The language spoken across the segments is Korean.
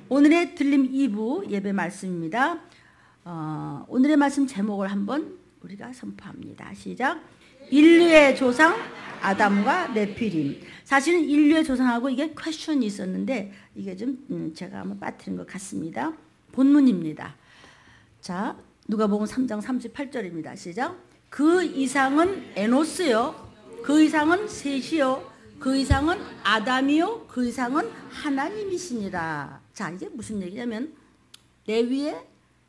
오늘의 들림 2부 예배 말씀입니다. 오늘의 말씀 제목을 한번 우리가 선포합니다. 시작. 인류의 조상 아담과 네피림. 사실은 인류의 조상하고 이게 퀘스천이 있었는데 이게 좀 제가 한번 빠뜨린 것 같습니다. 본문입니다. 자, 누가복음 3장 38절입니다. 시작. 그 이상은 에노스요, 그 이상은 셋이요, 그 이상은 아담이요, 그 이상은 하나님이시니라. 자, 이게 무슨 얘기냐면 레위에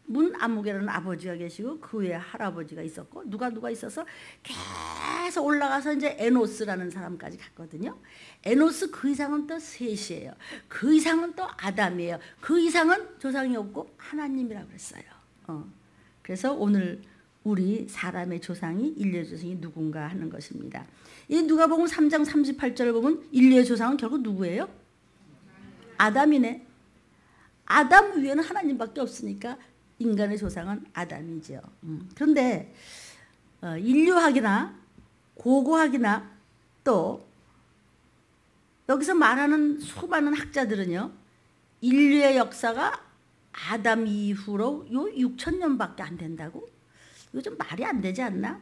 문 아무개라는 아버지가 계시고 그 위에 할아버지가 있었고 누가 있어서 계속 올라가서 이제 에노스라는 사람까지 갔거든요. 에노스 그 이상은 또 셋이에요. 그 이상은 또 아담이에요. 그 이상은 조상이 없고 하나님이라고 그랬어요. 그래서 오늘 우리 사람의 조상이 인류의 조상이 누군가 하는 것입니다. 이 누가복음 3장 38절을 보면 인류의 조상은 결국 누구예요? 아담이네. 아담 위에는 하나님밖에 없으니까 인간의 조상은 아담이죠. 그런데 인류학이나 고고학이나 또 여기서 말하는 수많은 학자들은요, 인류의 역사가 아담 이후로 요 6,000년밖에 안 된다고? 이거 좀 말이 안 되지 않나?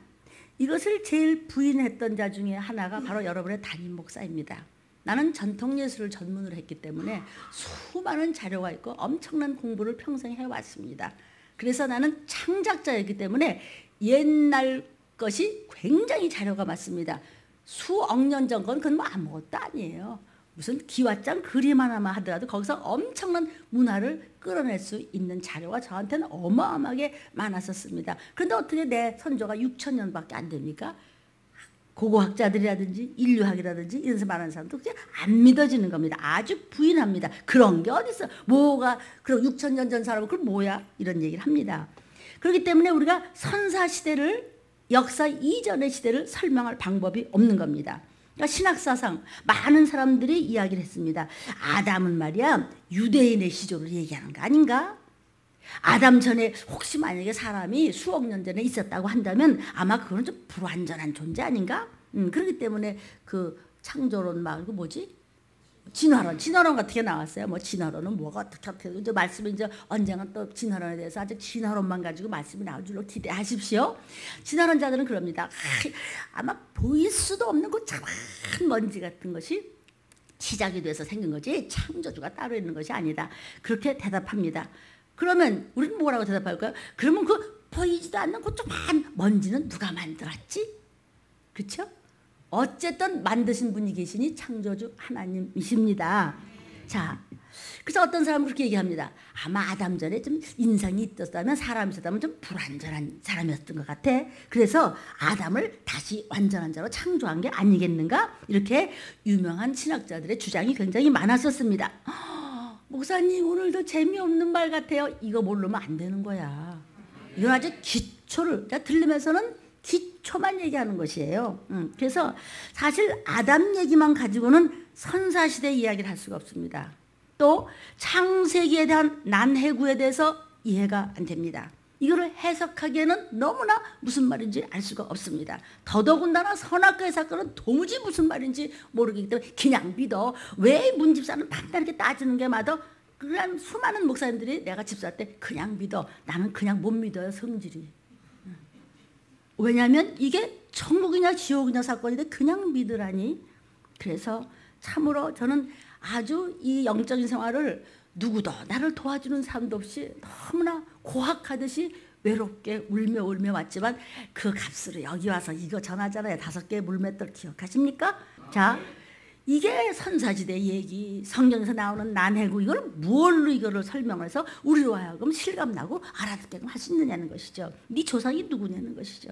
이것을 제일 부인했던 자 중에 하나가 바로 여러분의 담임 목사입니다. 나는 전통예술을 전문으로 했기 때문에 수많은 자료가 있고 엄청난 공부를 평생 해왔습니다. 그래서 나는 창작자였기 때문에 옛날 것이 굉장히 자료가 많습니다. 수억 년 전 건 그건 뭐 아무것도 아니에요. 무슨 기와장 그림 하나만 하더라도 거기서 엄청난 문화를 끌어낼 수 있는 자료가 저한테는 어마어마하게 많았었습니다. 그런데 어떻게 내 선조가 6,000년밖에 안 됩니까? 고고학자들이라든지 인류학이라든지 이런 데 말하는 사람도 그게 안 믿어지는 겁니다. 아주 부인합니다. 그런 게 어딨어. 뭐가 그럼 6,000년 전 사람은 그럼 뭐야? 이런 얘기를 합니다. 그렇기 때문에 우리가 선사시대를 역사 이전의 시대를 설명할 방법이 없는 겁니다. 그러니까 신학사상 많은 사람들이 이야기를 했습니다. 아담은 말이야 유대인의 시조를 얘기하는 거 아닌가? 아담 전에 혹시 만약에 사람이 수억 년 전에 있었다고 한다면 아마 그건 좀 불완전한 존재 아닌가? 그렇기 때문에 그 창조론 말고 뭐지? 진화론 같은 게 나왔어요. 뭐 진화론은 뭐가 어떻게 이제 말씀이 이제 언젠가 또 진화론에 대해서 아주 진화론만 가지고 말씀이 나올 줄로 기대하십시오. 진화론자들은 그럽니다. 아마 보일 수도 없는 그 작은 먼지 같은 것이 시작이 돼서 생긴 거지 창조주가 따로 있는 것이 아니다. 그렇게 대답합니다. 그러면 우리는 뭐라고 대답할까요? 그러면 그 보이지도 않는 그 조그만 먼지는 누가 만들었지? 그렇죠? 어쨌든 만드신 분이 계시니 창조주 하나님이십니다. 자, 그래서 어떤 사람은 그렇게 얘기합니다. 아마 아담 전에 좀 인상이 있었다면 사람이 있었다면 좀 불완전한 사람이었던 것 같아. 그래서 아담을 다시 완전한 자로 창조한 게 아니겠는가? 이렇게 유명한 신학자들의 주장이 굉장히 많았었습니다. 목사님 오늘도 재미없는 말 같아요. 이거 모르면 안 되는 거야. 이건 아주 기초를 들리면서는 기초만 얘기하는 것이에요. 그래서 사실 아담 얘기만 가지고는 선사시대 이야기를 할 수가 없습니다. 또 창세기에 대한 난해구에 대해서 이해가 안 됩니다. 이거를 해석하기에는 너무나 무슨 말인지 알 수가 없습니다. 더더군다나 선악과의 사건은 도무지 무슨 말인지 모르기 때문에 그냥 믿어. 왜 문집사는 단단하게 따지는 게 맞아? 그런 수많은 목사님들이 내가 집사할 때 그냥 믿어. 나는 그냥 못 믿어요. 성질이. 왜냐하면 이게 천국이냐 지옥이냐 사건인데 그냥 믿으라니. 그래서 참으로 저는 아주 이 영적인 생활을 누구도 나를 도와주는 사람도 없이 너무나 고학하듯이 외롭게 울며 왔지만 그 값으로 여기 와서 이거 전하잖아요. 5개의 물맷돌 기억하십니까? 자, 이게 선사시대 얘기, 성경에서 나오는 난해구 이걸 무얼로 이거를 설명해서 우리로 하여금 실감나고 알아듣게끔 할 수 있느냐는 것이죠. 네 조상이 누구냐는 것이죠.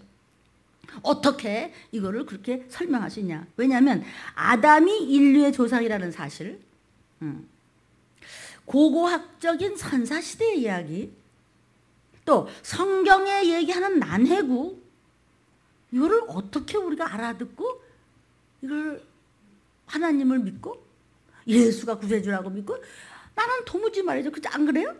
어떻게 이거를 그렇게 설명할 수 있냐? 왜냐하면 아담이 인류의 조상이라는 사실, 고고학적인 선사시대의 이야기, 또 성경에 얘기하는 난해구, 이거를 어떻게 우리가 알아듣고 이걸 하나님을 믿고 예수가 구세주라고 믿고, 나는 도무지 말이죠. 그죠? 안 그래요?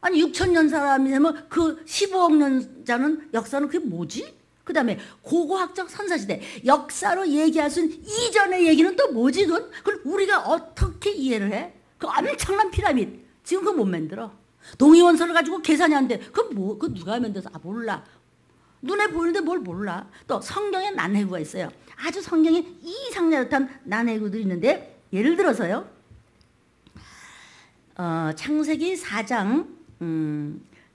아니 6천년 사람이 되면 그 15억 년자는 역사는 그게 뭐지? 그 다음에 고고학적 선사시대 역사로 얘기할 수 있는 이전의 얘기는 또 뭐지? 그걸 우리가 어떻게 이해를 해? 그 엄청난 피라미드 지금 그거 못 만들어. 동위원소를 가지고 계산이 안 돼. 그거 누가 만들어서? 아 몰라. 눈에 보이는데 뭘 몰라. 또 성경에 난해구가 있어요. 아주 성경에 이상야릇한 난해구들이 있는데, 예를 들어서요, 창세기 4장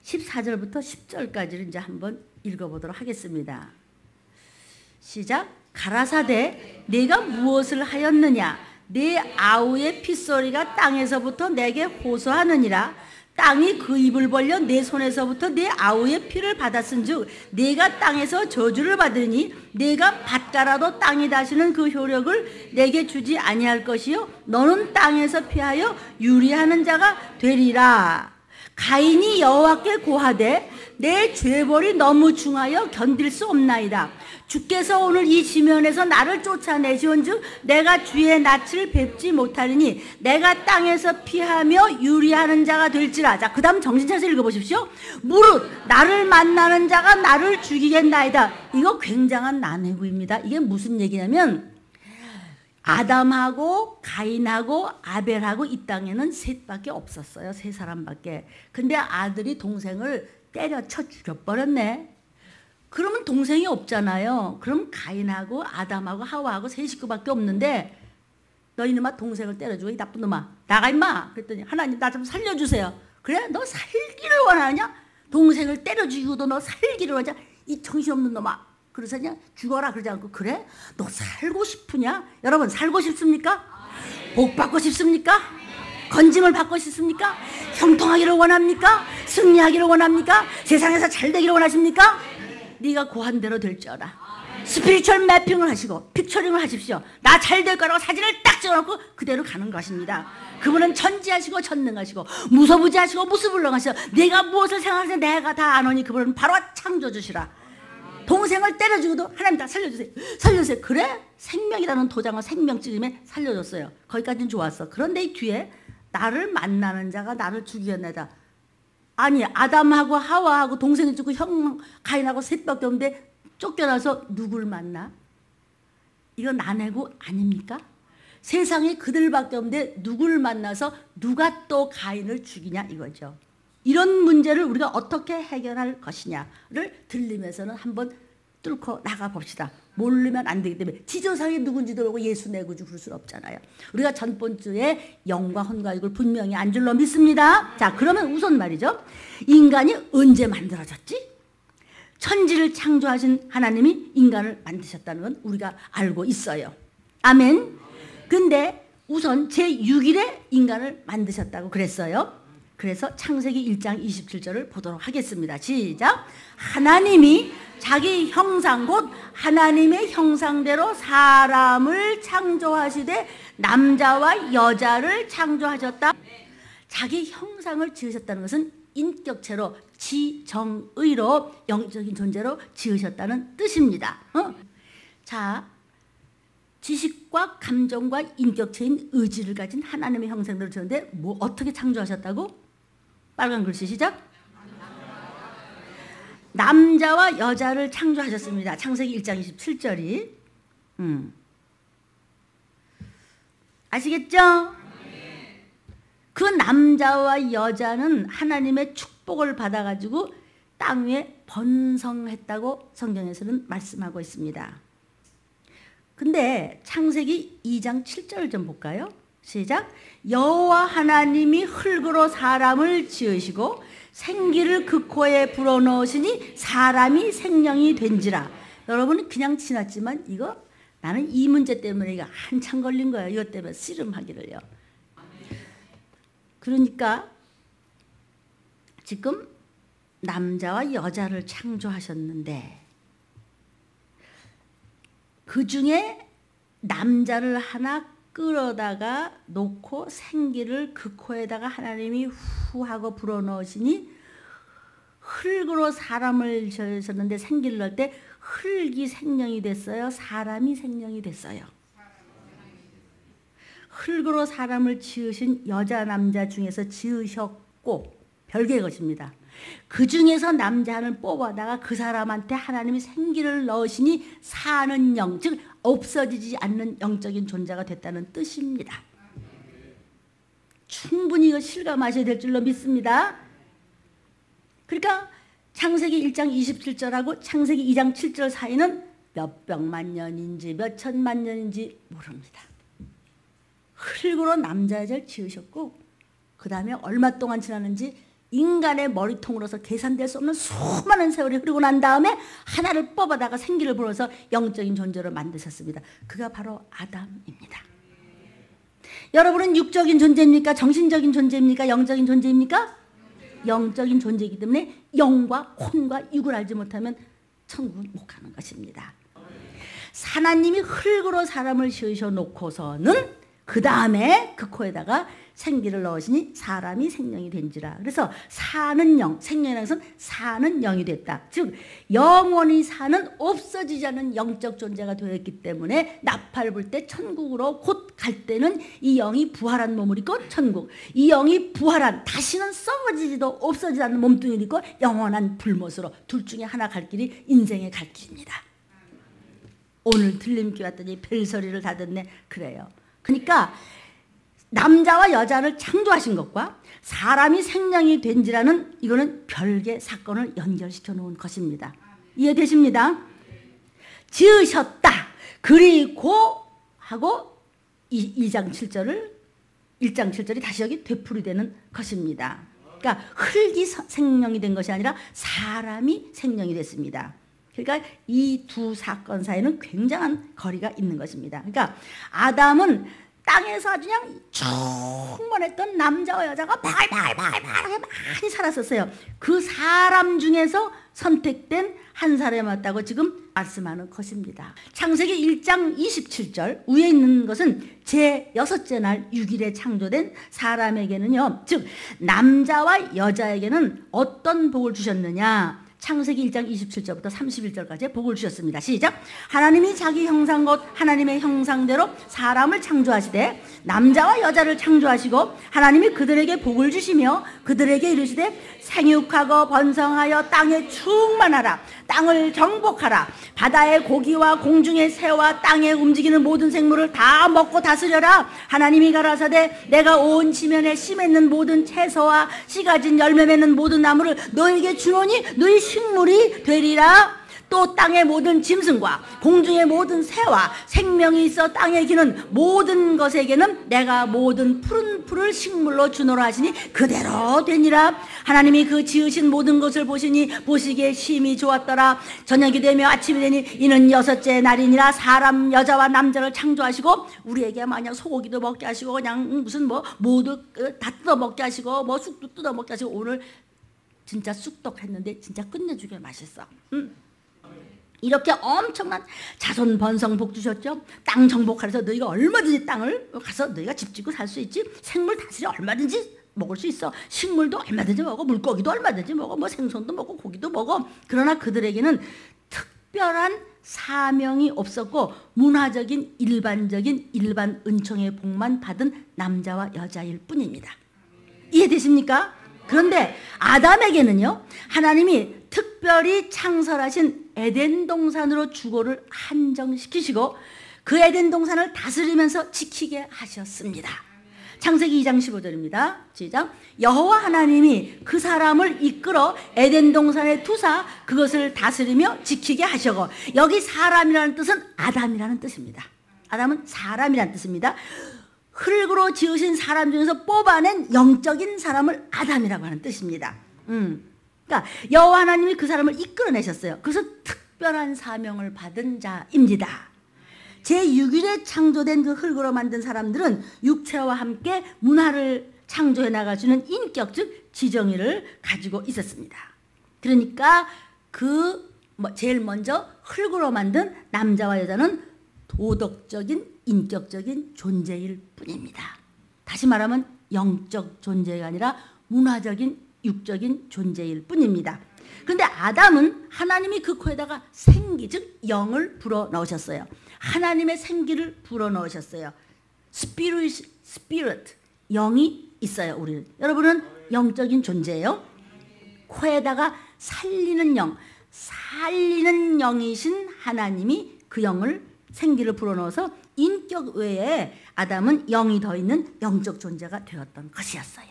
14절부터 10절까지를 이제 한번 읽어보도록 하겠습니다. 시작. 가라사대 네가 무엇을 하였느냐? 네 아우의 핏소리가 땅에서부터 내게 호소하느니라. 땅이 그 입을 벌려 내 손에서부터 내 아우의 피를 받았은즉 내가 땅에서 저주를 받으니 내가 밭가라도 땅이 다시는 그 효력을 내게 주지 아니할 것이요 너는 땅에서 피하여 유리하는 자가 되리라. 가인이 여호와께 고하되 내 죄벌이 너무 중하여 견딜 수 없나이다. 주께서 오늘 이 지면에서 나를 쫓아내시온즉 내가 주의 낯을 뵙지 못하리니 내가 땅에서 피하며 유리하는 자가 될지라. 자, 그 다음 정신 차려서 읽어보십시오. 무릇 나를 만나는 자가 나를 죽이겠나이다. 이거 굉장한 난해구입니다. 이게 무슨 얘기냐면 아담하고 가인하고 아벨하고 이 땅에는 셋밖에 없었어요. 세 사람밖에. 근데 아들이 동생을 때려쳐 죽여버렸네. 그러면 동생이 없잖아요. 그럼 가인하고 아담하고 하와하고 세 식구밖에 없는데, 너 이놈아 동생을 때려주고 이 나쁜 놈아 나가 임마. 그랬더니 하나님 나 좀 살려주세요. 그래? 너 살기를 원하냐? 동생을 때려 죽이고도 너 살기를 원하냐? 이 정신없는 놈아. 그래서 그냥 죽어라 그러지 않고, 그래? 너 살고 싶으냐? 여러분 살고 싶습니까? 복 받고 싶습니까? 건짐을 받고 싶습니까? 형통하기를 원합니까? 승리하기를 원합니까? 세상에서 잘 되기를 원하십니까? 네가 고한 대로 될 줄 알아. 스피리추얼 매핑을 하시고 픽처링을 하십시오. 나 잘 될 거라고 사진을 딱 찍어놓고 그대로 가는 것입니다. 그분은 전지하시고 전능하시고 무소부지하시고 무수불능하시고, 내가 무엇을 생각하세요? 내가 다 아노니 그분은 바로 창조주시라. 동생을 때려주고도 하나님 다 살려주세요. 살려주세요. 그래? 생명이라는 도장을 생명쯤에 살려줬어요. 거기까지는 좋았어. 그런데 이 뒤에 나를 만나는 자가 나를 죽이겠나이다. 아니 아담하고 하와하고 동생이 죽고 형 가인하고 셋밖에 없는데 쫓겨나서 누굴 만나? 이건 난해구 아닙니까? 세상에 그들밖에 없는데 누굴 만나서 누가 또 가인을 죽이냐 이거죠. 이런 문제를 우리가 어떻게 해결할 것이냐를 들리면서는 한번 뚫고 나가봅시다. 모르면 안 되기 때문에 지조상이 누군지도 모르고 예수 내구주 그럴 수는 없잖아요. 우리가 전번주에 영과 혼과 육을 분명히 안 줄로 믿습니다. 자, 그러면 우선 말이죠. 인간이 언제 만들어졌지? 천지를 창조하신 하나님이 인간을 만드셨다는 건 우리가 알고 있어요. 아멘. 근데 우선 제6일에 인간을 만드셨다고 그랬어요. 그래서 창세기 1장 27절을 보도록 하겠습니다. 시작. 하나님이 자기 형상 곧 하나님의 형상대로 사람을 창조하시되 남자와 여자를 창조하셨다. 자기 형상을 지으셨다는 것은 인격체로 지정의로 영적인 존재로 지으셨다는 뜻입니다. 자, 지식과 감정과 인격체인 의지를 가진 하나님의 형상대로 지었는데 뭐 어떻게 창조하셨다고? 빨간 글씨 시작. 남자와 여자를 창조하셨습니다. 창세기 1장 27절이. 아시겠죠? 그 남자와 여자는 하나님의 축복을 받아가지고 땅 위에 번성했다고 성경에서는 말씀하고 있습니다. 근데 창세기 2장 7절을 좀 볼까요? 시작. 여호와 하나님이 흙으로 사람을 지으시고 생기를 그 코에 불어넣으시니 사람이 생명이 된지라. 여러분은 그냥 지났지만 이거 나는 이 문제 때문에 이거 한참 걸린 거예요. 이것 때문에 씨름하기를요. 그러니까 지금 남자와 여자를 창조하셨는데 그 중에 남자를 하나 끌어다가 놓고 생기를 그 코에다가 하나님이 후 하고 불어넣으시니 흙으로 사람을 지으셨는데 생기를 넣을 때 흙이 생명이 됐어요? 사람이 생명이 됐어요? 흙으로 사람을 지으신 여자 남자 중에서 지으셨고 별개의 것입니다. 그 중에서 남자 하나를 뽑아다가 그 사람한테 하나님이 생기를 넣으시니 사는 영, 즉 없어지지 않는 영적인 존재가 됐다는 뜻입니다. 충분히 이거 실감하셔야 될 줄로 믿습니다. 그러니까 창세기 1장 27절하고 창세기 2장 7절 사이는 몇 백만 년인지 몇 천만 년인지 모릅니다. 흙으로 남자 여자를 지으셨고 그 다음에 얼마 동안 지났는지 인간의 머리통으로서 계산될 수 없는 수많은 세월이 흐르고 난 다음에 하나를 뽑아다가 생기를 불어서 영적인 존재로 만드셨습니다. 그가 바로 아담입니다. 여러분은 육적인 존재입니까? 정신적인 존재입니까? 영적인 존재입니까? 영적인 존재이기 때문에 영과 혼과 육을 알지 못하면 천국을 못 가는 것입니다. 하나님이 흙으로 사람을 지으셔 놓고서는 그 다음에 그 코에다가 생기를 넣으시니 사람이 생명이 된지라. 그래서 사는 영, 생명이라는 것은 사는 영이 됐다. 즉 영원히 사는 없어지지 않는 영적 존재가 되었기 때문에 나팔 불 때 천국으로 곧 갈 때는 이 영이 부활한 몸을 입고 천국, 이 영이 부활한 다시는 썩어지지도 없어지지 않는 몸뚱이를 입고 영원한 불못으로 둘 중에 하나 갈 길이 인생의 갈 길입니다. 오늘 들림기 왔더니 별소리를 다 듣네. 그래요. 그러니까 남자와 여자를 창조하신 것과 사람이 생명이 된지라는 이거는 별개 사건을 연결시켜 놓은 것입니다. 이해되십니다? 지으셨다. 그리고 하고 1장 7절이 다시 여기 되풀이되는 것입니다. 그러니까 흙이 생명이 된 것이 아니라 사람이 생명이 됐습니다. 그러니까 이 두 사건 사이는 굉장한 거리가 있는 것입니다. 그러니까 아담은 땅에서 아주 그냥 충만했던 남자와 여자가 바글바글하게 많이 살았었어요. 그 사람 중에서 선택된 한 사람이 왔다고 지금 말씀하는 것입니다. 창세기 1장 27절 위에 있는 것은 제6째 날 6일에 창조된 사람에게는요, 즉 남자와 여자에게는 어떤 복을 주셨느냐. 창세기 1장 27절부터 31절까지 복을 주셨습니다. 시작. 하나님이 자기 형상 곧 하나님의 형상대로 사람을 창조하시되 남자와 여자를 창조하시고 하나님이 그들에게 복을 주시며 그들에게 이르시되 생육하고 번성하여 땅에 충만하라. 땅을 정복하라. 바다의 고기와 공중의 새와 땅에 움직이는 모든 생물을 다 먹고 다스려라. 하나님이 가라사대 내가 온 지면에 씨 맺는 모든 채소와 씨 가진 열매 맺는 모든 나무를 너에게 주노니 너희 식물이 되리라. 또 땅의 모든 짐승과 공중의 모든 새와 생명이 있어 땅에 기는 모든 것에게는 내가 모든 푸른 풀을 식물로 주노라 하시니 그대로 되니라. 하나님이 그 지으신 모든 것을 보시니 보시기에 심히 좋았더라. 저녁이 되며 아침이 되니 이는 6째 날이니라. 사람 여자와 남자를 창조하시고 우리에게 마냥 소고기도 먹게 하시고 그냥 무슨 뭐 모두 다 뜯어 먹게 하시고 뭐 쑥도 뜯어 먹게 하시고 오늘 진짜 쑥떡했는데 진짜 끝내주게 맛있어. 이렇게 엄청난 자손 번성 복 주셨죠. 땅 정복하래서 너희가 얼마든지 땅을 가서 너희가 집 짓고 살 수 있지. 생물 다스려 얼마든지 먹을 수 있어. 식물도 얼마든지 먹어. 물고기도 얼마든지 먹어. 뭐 생선도 먹고 고기도 먹어. 그러나 그들에게는 특별한 사명이 없었고 문화적인 일반적인 일반 은총의 복만 받은 남자와 여자일 뿐입니다. 이해되십니까? 그런데 아담에게는요, 하나님이 특별히 창설하신 에덴 동산으로 주거를 한정시키시고 그 에덴 동산을 다스리면서 지키게 하셨습니다. 창세기 2장 15절입니다. 시작. 여호와 하나님이 그 사람을 이끌어 에덴 동산에 두사 그것을 다스리며 지키게 하시고, 여기 사람이라는 뜻은 아담이라는 뜻입니다. 아담은 사람이라는 뜻입니다. 흙으로 지으신 사람 중에서 뽑아낸 영적인 사람을 아담이라고 하는 뜻입니다. 그러니까 여호와 하나님이 그 사람을 이끌어내셨어요. 그래서 특별한 사명을 받은 자입니다. 제6일에 창조된 그 흙으로 만든 사람들은 육체와 함께 문화를 창조해 나갈 수 있는 인격, 즉 지정의를 가지고 있었습니다. 그러니까 제일 먼저 흙으로 만든 남자와 여자는 도덕적인 인격적인 존재일 뿐입니다. 다시 말하면 영적 존재가 아니라 문화적인 육적인 존재일 뿐입니다. 그런데 아담은 하나님이 그 코에다가 생기, 즉 영을 불어 넣으셨어요. 하나님의 생기를 불어 넣으셨어요. 스피릿, 영이 있어요. 우리는. 여러분은 영적인 존재예요. 코에다가 살리는 영이신 하나님이 그 영을, 생기를 불어넣어서 인격 외에 아담은 영이 더 있는 영적 존재가 되었던 것이었어요.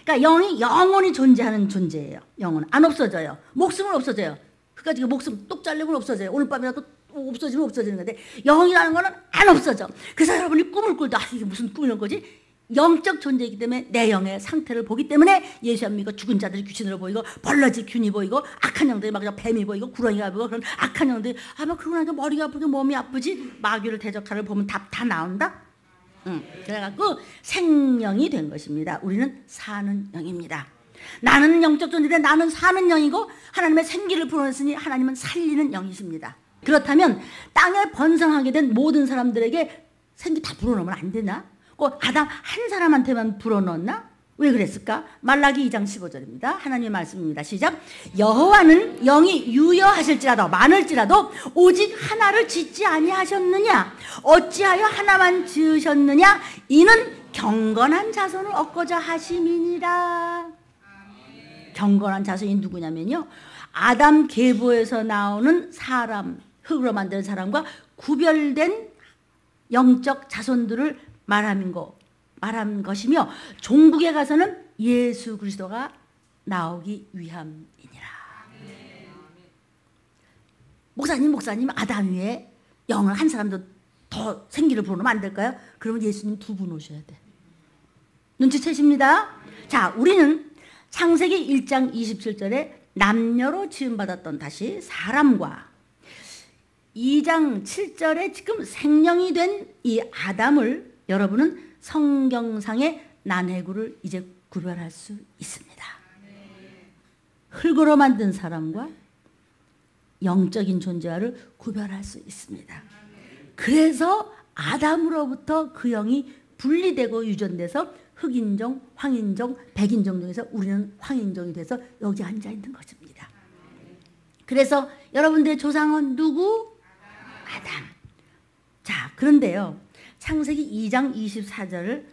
그러니까 영이 영원히 존재하는 존재예요. 영은 안 없어져요. 목숨은 없어져요. 그까지 목숨 똑 잘리면 없어져요. 오늘 밤이라도 없어지면 없어지는 건데, 영이라는 거는 안 없어져. 그래서 여러분이 꿈을 꿀도 이게 무슨 꿈이란 거지? 영적 존재이기 때문에 내 영의 상태를 보기 때문에 예수 안 믿고 죽은 자들이 귀신으로 보이고, 벌러지 균이 보이고, 악한 영들이 막 뱀이 보이고, 구렁이가 보이고, 그런 악한 영들이 막 그러고 나니까 머리가 아프고 몸이 아프지, 마귀를 대적하를 보면 답 다 나온다. 그래갖고 생명이 된 것입니다. 우리는 사는 영입니다. 나는 영적 존재인데 나는 사는 영이고, 하나님의 생기를 불어넣으니 하나님은 살리는 영이십니다. 그렇다면 땅에 번성하게 된 모든 사람들에게 생기 다 불어넣으면 안 되나? 꼭 아담 한 사람한테만 불어넣었나? 왜 그랬을까? 말라기 2장 15절입니다. 하나님의 말씀입니다. 시작. 여호와는 영이 유여하실지라도 많을지라도 오직 하나를 짓지 아니하셨느냐? 어찌하여 하나만 지으셨느냐? 이는 경건한 자손을 얻고자 하심이니라. 경건한 자손이 누구냐면요, 아담 계보에서 나오는 사람, 흙으로 만든 사람과 구별된 영적 자손들을 말한 것이며, 종국에 가서는 예수 그리스도가 나오기 위함이니라. 목사님 아담 위에 영을 한 사람도 더 생기를 불어넣으면 안 될까요? 그러면 예수님 2분 오셔야 돼. 눈치채십니다. 자, 우리는 창세기 1장 27절에 남녀로 지음받았던 다시 사람과 2장 7절에 지금 생명이 된 이 아담을 여러분은 성경상의 난해구를 이제 구별할 수 있습니다. 흙으로 만든 사람과 영적인 존재와를 구별할 수 있습니다. 그래서 아담으로부터 그 영이 분리되고 유전돼서 흑인종, 황인종, 백인종 중에서 우리는 황인종이 돼서 여기 앉아 있는 것입니다. 그래서 여러분들의 조상은 누구? 아담. 자, 그런데요, 창세기 2장 24절을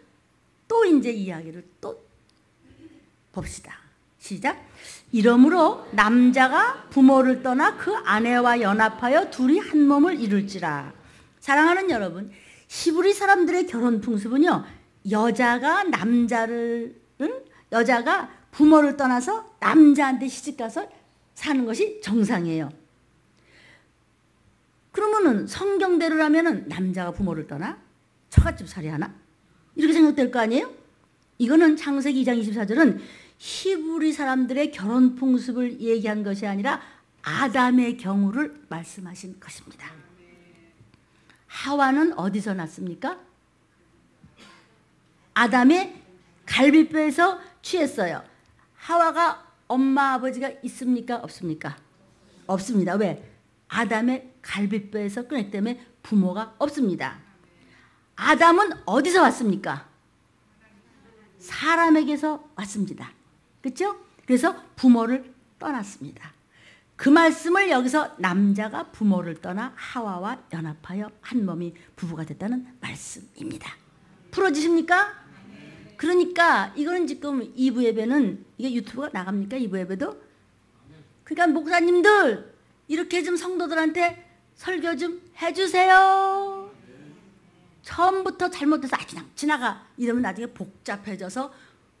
또 이제 이야기를 또 봅시다. 시작. 이러므로 남자가 부모를 떠나 그 아내와 연합하여 둘이 한 몸을 이룰지라. 사랑하는 여러분, 히브리 사람들의 결혼 풍습은요, 여자가 부모를 떠나서 남자한테 시집가서 사는 것이 정상이에요. 그러면은 성경대로라면은 남자가 부모를 떠나 처갓집 살이 하나? 이렇게 생각될 거 아니에요? 이거는 창세기 2장 24절은 히브리 사람들의 결혼 풍습을 얘기한 것이 아니라 아담의 경우를 말씀하신 것입니다. 하와는 어디서 났습니까? 아담의 갈비뼈에서 취했어요. 하와가 엄마 아버지가 있습니까? 없습니까? 없습니다. 왜? 아담의 갈비뼈에서 꺼냈기 때문에 부모가 없습니다. 아담은 어디서 왔습니까? 사람에게서 왔습니다. 그렇죠? 그래서 부모를 떠났습니다. 그 말씀을 여기서 남자가 부모를 떠나 하와와 연합하여 한 몸이 부부가 됐다는 말씀입니다. 풀어지십니까? 그러니까 이거는 지금 2부 예배는 이게 유튜브가 나갑니까? 2부 예배도? 그러니까 목사님들 이렇게 좀 성도들한테 설교 좀 해주세요. 처음부터 잘못해서 그냥 지나가 이러면 나중에 복잡해져서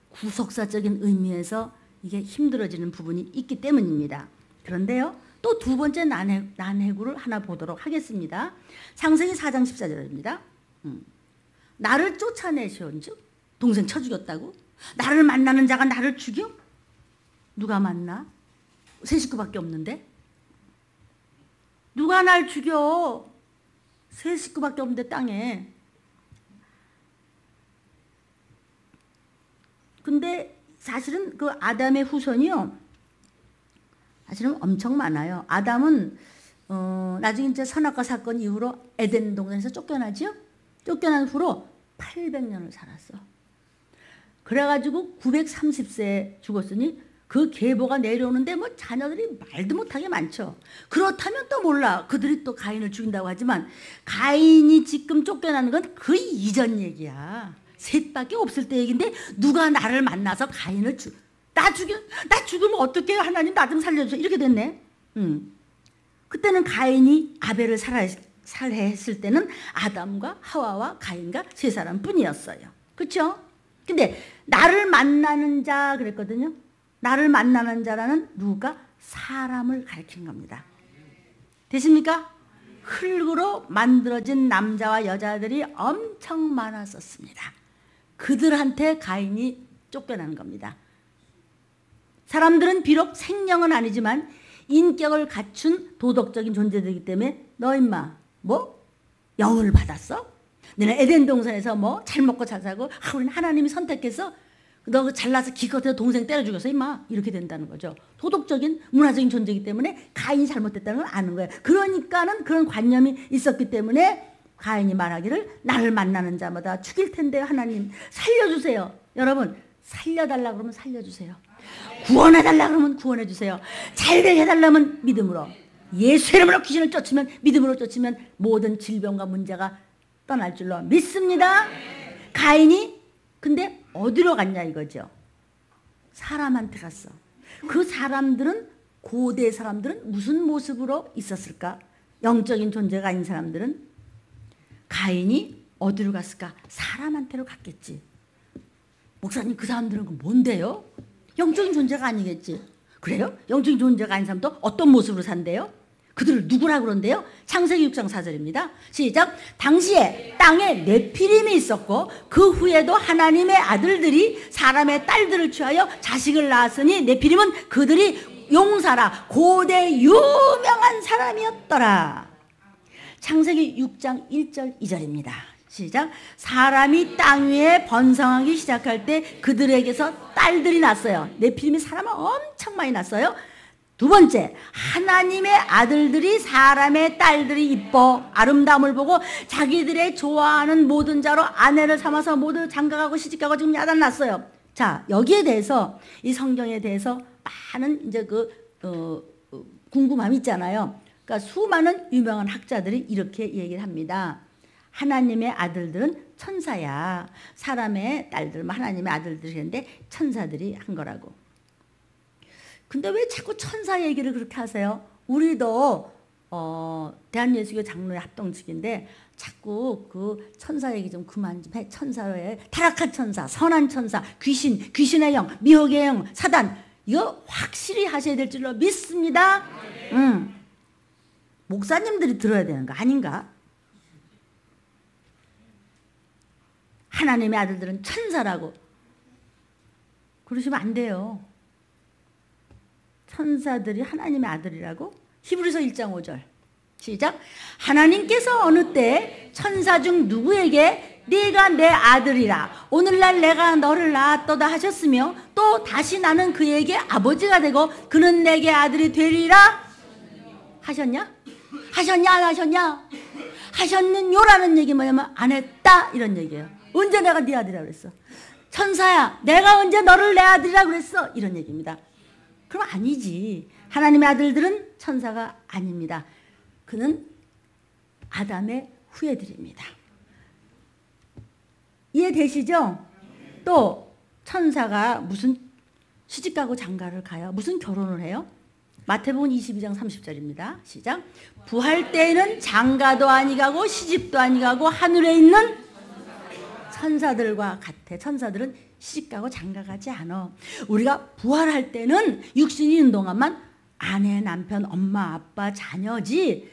구속사적인 의미에서 이게 힘들어지는 부분이 있기 때문입니다. 그런데요, 또 두 번째 난해구를 하나 보도록 하겠습니다. 창세기 4장 14절입니다. 나를 쫓아내시온즉, 동생 쳐 죽였다고? 나를 만나는 자가 나를 죽여? 누가 만나? 세 식구밖에 없는데? 누가 날 죽여? 세 식구밖에 없는데 땅에. 근데 사실은 그 아담의 후손이요, 사실은 엄청 많아요. 아담은 나중에 이제 선악과 사건 이후로 에덴 동산에서 쫓겨나죠. 쫓겨난 후로 800년을 살았어. 그래가지고 930세에 죽었으니 그 그 계보가 내려오는데 뭐 자녀들이 말도 못하게 많죠. 그렇다면 또 몰라. 그들이 또 가인을 죽인다고 하지만 가인이 지금 쫓겨나는 건 그 이전 얘기야. 셋밖에 없을 때 얘기인데 누가 나를 만나서 가인을 나 죽으면 어떻게 하나님 나 좀 살려주세요. 이렇게 됐네. 그때는 가인이 아벨을 살해했을 때는 아담과 하와와 가인과 세 사람뿐이었어요. 그렇죠? 근데 나를 만나는 자 그랬거든요. 나를 만나는 자라는 누가 사람을 가리킨 겁니다. 되십니까? 흙으로 만들어진 남자와 여자들이 엄청 많았었습니다. 그들한테 가인이 쫓겨나는 겁니다. 사람들은 비록 생명은 아니지만 인격을 갖춘 도덕적인 존재들이기 때문에 너 임마 뭐 영을 받았어? 너는 에덴 동산에서 뭐 잘 먹고 잘 살고 우리는 하나님이 선택해서 너 잘나서 기껏해서 동생 때려 죽였어 임마 이렇게 된다는 거죠. 도덕적인 문화적인 존재이기 때문에 가인이 잘못됐다는 걸 아는 거예요. 그러니까는 그런 관념이 있었기 때문에 가인이 말하기를 나를 만나는 자마다 죽일 텐데 하나님 살려주세요. 여러분 살려달라 그러면 살려주세요. 구원해달라 그러면 구원해주세요. 잘되게 해달라면 믿음으로 예수 이름으로 귀신을 쫓으면 믿음으로 쫓으면 모든 질병과 문제가 떠날 줄로 믿습니다. 가인이 근데 어디로 갔냐 이거죠. 사람한테 갔어. 그 사람들은 고대 사람들은 무슨 모습으로 있었을까? 영적인 존재가 아닌 사람들은 가인이 어디로 갔을까? 사람한테로 갔겠지. 목사님 그 사람들은 뭔데요? 영적인 존재가 아니겠지. 그래요? 영적인 존재가 아닌 사람도 어떤 모습으로 산대요? 그들을 누구라 그런데요? 창세기 6장 4절입니다. 시작. 당시에 땅에 네피림이 있었고 그 후에도 하나님의 아들들이 사람의 딸들을 취하여 자식을 낳았으니 네피림은 그들이 용사라 고대 유명한 사람이었더라. 창세기 6장 1절 2절입니다. 시작. 사람이 땅 위에 번성하기 시작할 때 그들에게서 딸들이 났어요. 네피림이 사람을 엄청 많이 낳았어요. 두 번째, 하나님의 아들들이 사람의 딸들이 이뻐 아름다움을 보고 자기들의 좋아하는 모든 자로 아내를 삼아서 모두 장가가고 시집가고 지금 야단났어요. 자, 여기에 대해서 이 성경에 대해서 많은 이제 궁금함이 있잖아요. 그러니까 수많은 유명한 학자들이 이렇게 얘기를 합니다. 하나님의 아들들은 천사야. 사람의 딸들은 하나님의 아들들이었는데 천사들이 한 거라고. 근데 왜 자꾸 천사 얘기를 그렇게 하세요? 우리도 대한예수교 장로의 합동측인데 자꾸 그 천사 얘기 좀 그만 좀 해. 천사의 타락한 천사, 선한 천사, 귀신의 영, 미혹의 영, 사단 이거 확실히 하셔야 될 줄로 믿습니다. 목사님들이 들어야 되는 거 아닌가? 하나님의 아들들은 천사라고 그러시면 안 돼요. 천사들이 하나님의 아들이라고? 히브리서 1장 5절 시작. 하나님께서 어느 때 천사 중 누구에게 네가 내 아들이라 오늘날 내가 너를 낳았도다 하셨으며 또 다시 나는 그에게 아버지가 되고 그는 내게 아들이 되리라 하셨냐? 하셨냐 안 하셨냐? 하셨는요라는 얘기 뭐냐면 안 했다 이런 얘기예요. 언제 내가 네 아들이라 그랬어? 천사야 내가 언제 너를 내 아들이라 그랬어? 이런 얘기입니다. 그럼 아니지. 하나님의 아들들은 천사가 아닙니다. 그는 아담의 후예들입니다. 이해되시죠? 또 천사가 무슨 시집가고 장가를 가요? 무슨 결혼을 해요? 마태복음 22장 30절입니다. 시작. 부할 때에는 장가도 아니 가고 시집도 아니 가고 하늘에 있는 천사들과 같아. 천사들은 시집가고 장가가지 않아. 우리가 부활할 때는 육신이 있는 동안만 아내, 남편, 엄마, 아빠, 자녀지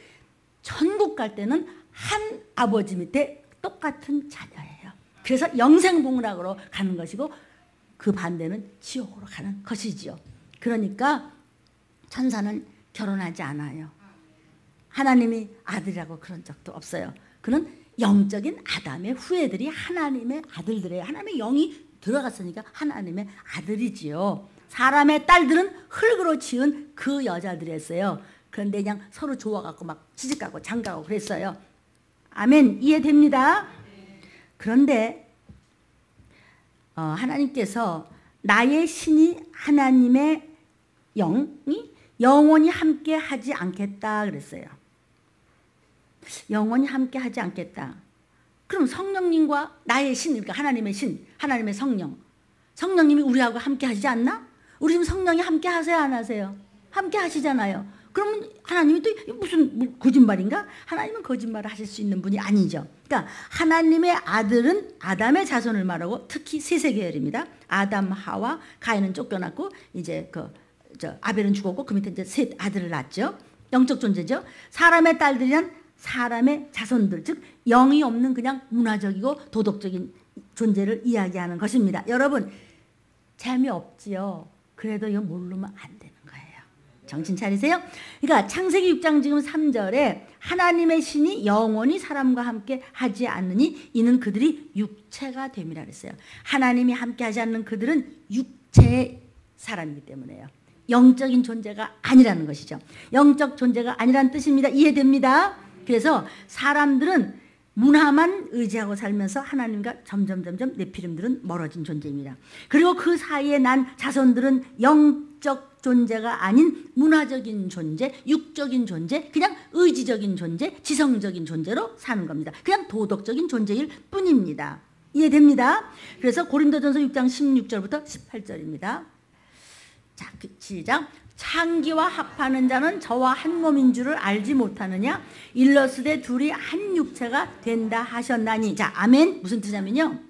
천국 갈 때는 한 아버지 밑에 똑같은 자녀예요. 그래서 영생복락으로 가는 것이고 그 반대는 지옥으로 가는 것이지요. 그러니까 천사는 결혼하지 않아요. 하나님이 아들이라고 그런 적도 없어요. 그는 영적인 아담의 후예들이 하나님의 아들들이에요. 하나님의 영이 들어갔으니까 하나님의 아들이지요. 사람의 딸들은 흙으로 지은 그 여자들이었어요. 그런데 그냥 서로 좋아갖고 막 시집가고 장가고 그랬어요. 아멘. 이해됩니다. 그런데 하나님께서 나의 신이 하나님의 영이 영원히 함께 하지 않겠다 그랬어요. 영원히 함께 하지 않겠다. 그럼 성령님과 나의 신, 그러니까 하나님의 신, 하나님의 성령. 성령님이 우리하고 함께 하시지 않나? 우리 지금 성령이 함께 하세요, 안 하세요? 함께 하시잖아요. 그러면 하나님이 또 무슨 거짓말인가? 하나님은 거짓말을 하실 수 있는 분이 아니죠. 그러니까 하나님의 아들은 아담의 자손을 말하고 특히 셋의 계열입니다. 아담, 하와, 가인은 쫓겨났고 이제 아벨은 죽었고 그 밑에 이제 셋 아들을 낳았죠. 영적 존재죠. 사람의 딸들이란 사람의 자손들, 즉 영이 없는 그냥 문화적이고 도덕적인 존재를 이야기하는 것입니다. 여러분 재미없지요. 그래도 이거 모르면 안 되는 거예요. 정신 차리세요. 그러니까 창세기 6장 지금 3절에 하나님의 신이 영원히 사람과 함께 하지 않느니 이는 그들이 육체가 됨이라 그랬어요. 하나님이 함께 하지 않는 그들은 육체의 사람이기 때문에요. 영적인 존재가 아니라는 것이죠. 영적 존재가 아니라는 뜻입니다. 이해됩니다. 그래서 사람들은 문화만 의지하고 살면서 하나님과 점점 네피림들은 멀어진 존재입니다. 그리고 그 사이에 난 자손들은 영적 존재가 아닌 문화적인 존재, 육적인 존재, 그냥 의지적인 존재, 지성적인 존재로 사는 겁니다. 그냥 도덕적인 존재일 뿐입니다. 이해됩니다? 그래서 고린도전서 6장 16절부터 18절입니다. 자, 시작. 창기와 합하는 자는 저와 한 몸인 줄을 알지 못하느냐? 일러스되 둘이 한 육체가 된다 하셨나니. 자, 아멘. 무슨 뜻이냐면요.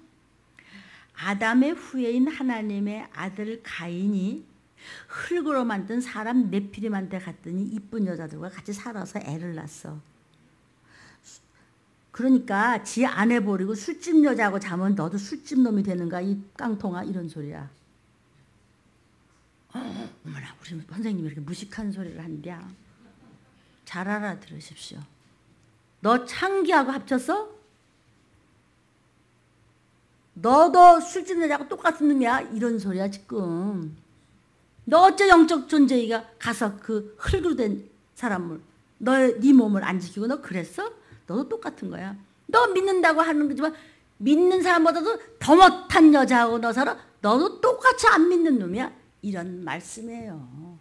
아담의 후예인 하나님의 아들 가인이 흙으로 만든 사람 네피림한테 갔더니 이쁜 여자들과 같이 살아서 애를 낳았어. 그러니까 지 아내 버리고 술집 여자하고 자면 너도 술집 놈이 되는가 이 깡통아, 이런 소리야. 어머나, 우리 선생님이 이렇게 무식한 소리를 한대야. 잘 알아들으십시오. 너 창기하고 합쳤어? 너도 술집 여자하고 똑같은 놈이야. 이런 소리야 지금. 너 어째 영적 존재가 가서 그 흙으로 된 사람을 네 몸을 안 지키고 너 그랬어? 너도 똑같은 거야. 너 믿는다고 하는 거지만 믿는 사람보다도 더 못한 여자하고 너 살아. 너도 똑같이 안 믿는 놈이야. 이런 말씀이에요.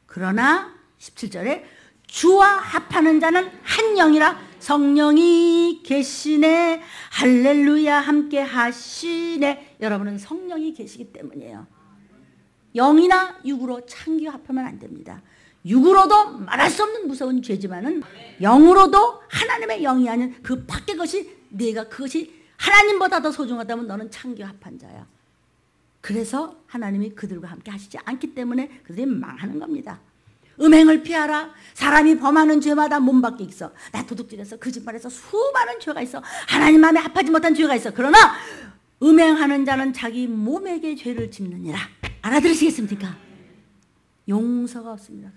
그러나 17절에 주와 합하는 자는 한 영이라 성령이 계시네. 할렐루야, 함께 하시네. 여러분은 성령이 계시기 때문이에요. 영이나 육으로 창기 합하면 안 됩니다. 육으로도 말할 수 없는 무서운 죄지만은 영으로도 하나님의 영이 아닌 그 밖의 것이 네가 그것이 하나님보다 더 소중하다면 너는 창기 합한 자야. 그래서 하나님이 그들과 함께 하시지 않기 때문에 그들이 망하는 겁니다. 음행을 피하라. 사람이 범하는 죄마다 몸 밖에 있어. 나 도둑질해서 거짓말해서 수많은 죄가 있어. 하나님 마음에 합하지 못한 죄가 있어. 그러나 음행하는 자는 자기 몸에게 죄를 짓느니라. 알아들으시겠습니까? 용서가 없습니다.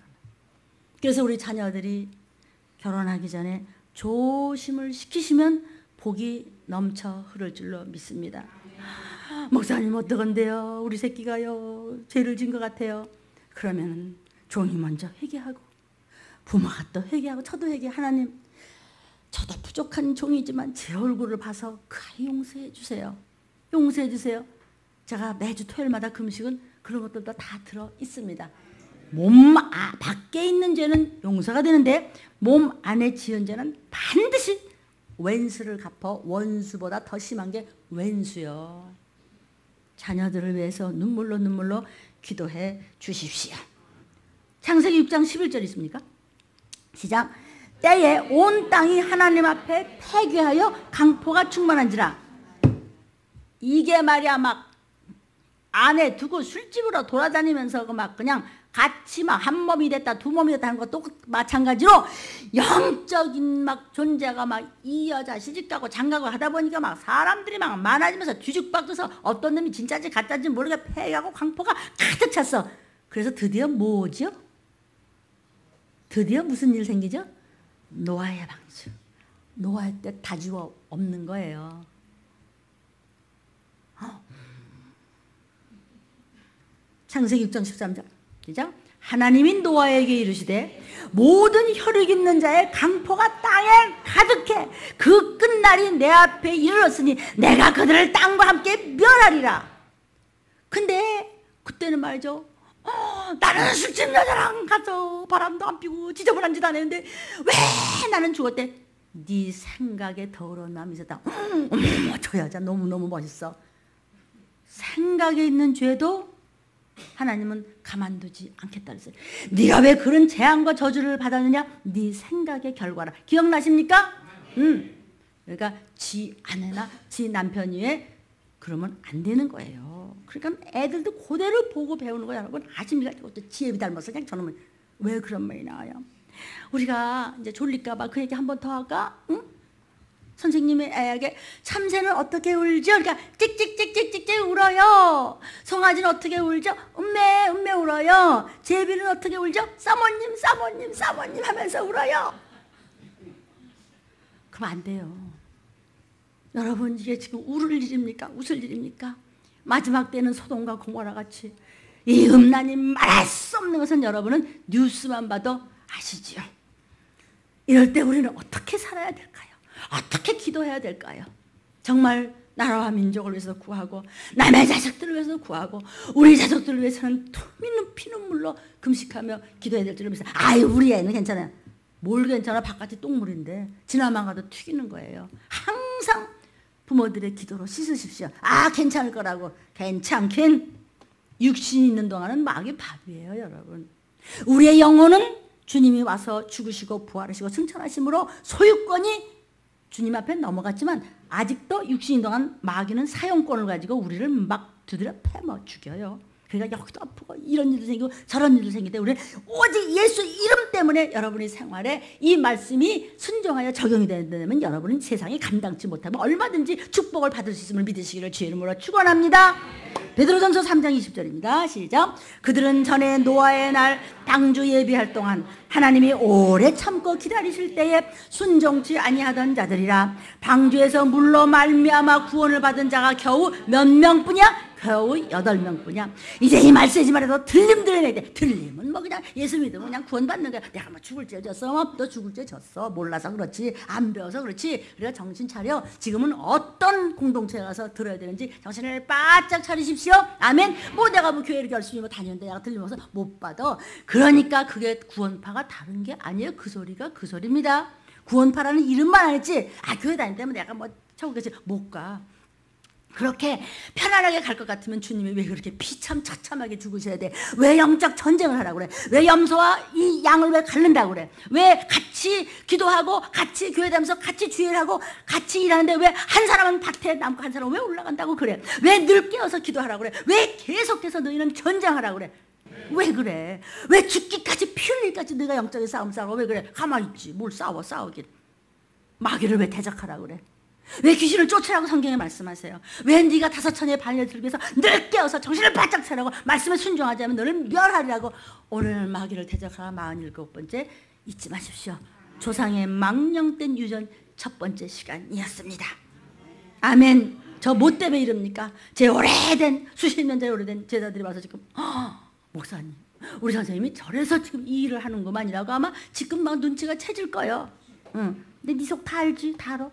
그래서 우리 자녀들이 결혼하기 전에 조심을 시키시면 복이 넘쳐 흐를 줄로 믿습니다. 목사님 어떡한데요? 우리 새끼가요 죄를 진 것 같아요. 그러면 종이 먼저 회개하고 부모가 또 회개하고 저도 회개. 하나님, 저도 부족한 종이지만 제 얼굴을 봐서 그 아이 용서해 주세요. 용서해 주세요. 제가 매주 토요일마다 금식은 그런 것들도 다 들어 있습니다. 몸 밖에 있는 죄는 용서가 되는데 몸 안에 지은 죄는 반드시 왼수를 갚아. 원수보다 더 심한 게 왼수요. 자녀들을 위해서 눈물로 기도해 주십시오. 창세기 6장 11절 있습니까? 시작. 때에 온 땅이 하나님 앞에 폐괴하여 강포가 충만한지라. 이게 말이야 막 아내 두고 술집으로 돌아다니면서 막 그냥 같이 막 한 몸이 됐다 두 몸이 됐다 하는 것도 마찬가지로 영적인 막 존재가 막 이 여자 시집가고 장가고 하다 보니까 막 사람들이 막 많아지면서 뒤죽박죽서 어떤 놈이 진짜인지 가짜인지 모르게 폐하고 광포가 가득 찼어. 그래서 드디어 뭐죠? 드디어 무슨 일 생기죠? 노아의 방주. 노아의 때 다 지워 없는 거예요. 창세기 6장 13절. 시작. 하나님이 노아에게 이르시되 모든 혈육 있는 자의 강포가 땅에 가득해 그 끝날이 내 앞에 이르렀으니 내가 그들을 땅과 함께 멸하리라. 근데 그 그때는 말이죠. 나는 술집 여자랑 가서 바람도 안 피고 지저분한 짓 안 했는데 왜 나는 죽었대? 네 생각에 더러운 마음이 있었다. 어머, 저 여자 너무너무 멋있어. 생각에 있는 죄도 하나님은 가만두지 않겠다 그랬어요. 네가 왜 그런 재앙과 저주를 받았느냐? 네 생각의 결과라. 기억나십니까? 그러니까 지 아내나 지 남편 위에 그러면 안 되는 거예요. 그러니까 애들도 그대로 보고 배우는 거 여러분 아십니까? 지혜비 닮아서 그냥 저놈은 왜 그런 말이 나와요? 우리가 이제 졸릴까 봐 그 얘기 한 번 더 할까? 응? 선생님의 애에게 참새는 어떻게 울죠? 그러니까 찍찍찍찍찍찍 울어요. 송아지는 어떻게 울죠? 음메 음메 울어요. 제비는 어떻게 울죠? 사모님 사모님 사모님 하면서 울어요. 그럼 안 돼요. 여러분 이게 지금 울을 일입니까? 웃을 일입니까? 마지막 때는 소돔과 고모라 같이 이 음란이 말할 수 없는 것은 여러분은 뉴스만 봐도 아시지요. 이럴 때 우리는 어떻게 살아야 될까요? 어떻게 기도해야 될까요? 정말 나라와 민족을 위해서 구하고 남의 자식들을 위해서 구하고 우리 자식들을 위해서는 피눈물로 금식하며 기도해야 될 줄을 믿어요. 아유 우리 애는 괜찮아요. 뭘 괜찮아? 바깥이 똥물인데 지나만 가도 튀기는 거예요. 항상 부모들의 기도로 씻으십시오. 아 괜찮을 거라고. 괜찮긴. 육신이 있는 동안은 마귀 밥이에요 여러분. 우리의 영혼은 주님이 와서 죽으시고 부활하시고 승천하심으로 소유권이 주님 앞에 넘어갔지만 아직도 육신인 동안 마귀는 사용권을 가지고 우리를 막 두드려 패며 죽여요. 그러니까 여기도 아프고 이런 일도 생기고 저런 일도 생길 때 우리는 오직 예수 이름 때문에 여러분의 생활에 이 말씀이 순종하여 적용이 된다면 여러분은 세상에 감당치 못하면 얼마든지 축복을 받을 수 있음을 믿으시기를 주의 이름으로 축원합니다. 베드로전서 3장 20절입니다. 시작. 그들은 전에 노아의 날 방주 예비할 동안 하나님이 오래 참고 기다리실 때에 순종치 아니하던 자들이라. 방주에서 물로 말미암아 구원을 받은 자가 겨우 몇 명뿐이야? 겨우 8명뿐이야. 이제 이 말씀이지만 해도 들림 들어야 돼. 들림은 뭐 그냥 예수 믿으면 그냥 구원받는 거야. 내가 뭐 죽을 죄 졌어? 너 죽을 죄 졌어. 몰라서 그렇지. 안 배워서 그렇지. 그래야 정신 차려. 지금은 어떤 공동체에 가서 들어야 되는지 정신을 바짝 차리십시오. 아멘. 뭐 내가 뭐 교회를 열심히 뭐 다녔는데 내가 들리면서 못 받아. 그러니까 그게 구원파가 다른 게 아니에요. 그 소리가 그 소리입니다. 구원파라는 이름만 알지. 아 교회 다닐 때면 내가 뭐 천국에 못 가. 그렇게 편안하게 갈 것 같으면 주님이 왜 그렇게 피참 처참하게 죽으셔야 돼? 왜 영적 전쟁을 하라고 그래? 왜 염소와 이 양을 왜 가른다고 그래? 왜 같이 기도하고 같이 교회 다니면서 같이 주일을 하고 같이 일하는데 왜 한 사람은 밭에 남고 한 사람은 왜 올라간다고 그래? 왜 늘 깨어서 기도하라고 그래? 왜 계속해서 너희는 전쟁하라고 그래? 왜 그래? 왜 죽기까지 피 흘리기까지 네가 영적인 싸움 싸워? 왜 그래? 가만히 있지. 뭘 싸우긴. 마귀를 왜 대적하라고 그래? 왜 귀신을 쫓으라고 성경에 말씀하세요? 왜 네가 5처녀의 발을 들기 위해서 늘 깨어서 정신을 바짝 차리고 말씀에 순종하지 않으면 너를 멸하리라고. 오늘 마귀를 대적하라 47번째 잊지 마십시오. 조상의 망령된 유전 첫 번째 시간이었습니다. 아멘. 저 뭐 때문에 이럽니까? 제 오래된 수십 년째 오래된 제자들이 와서 지금 목사님 우리 선생님이 저래서 지금 이 일을 하는구만이라고 아마 지금 막 눈치가 채질 거예요. 근데 네 속 다 알지? 다 알아.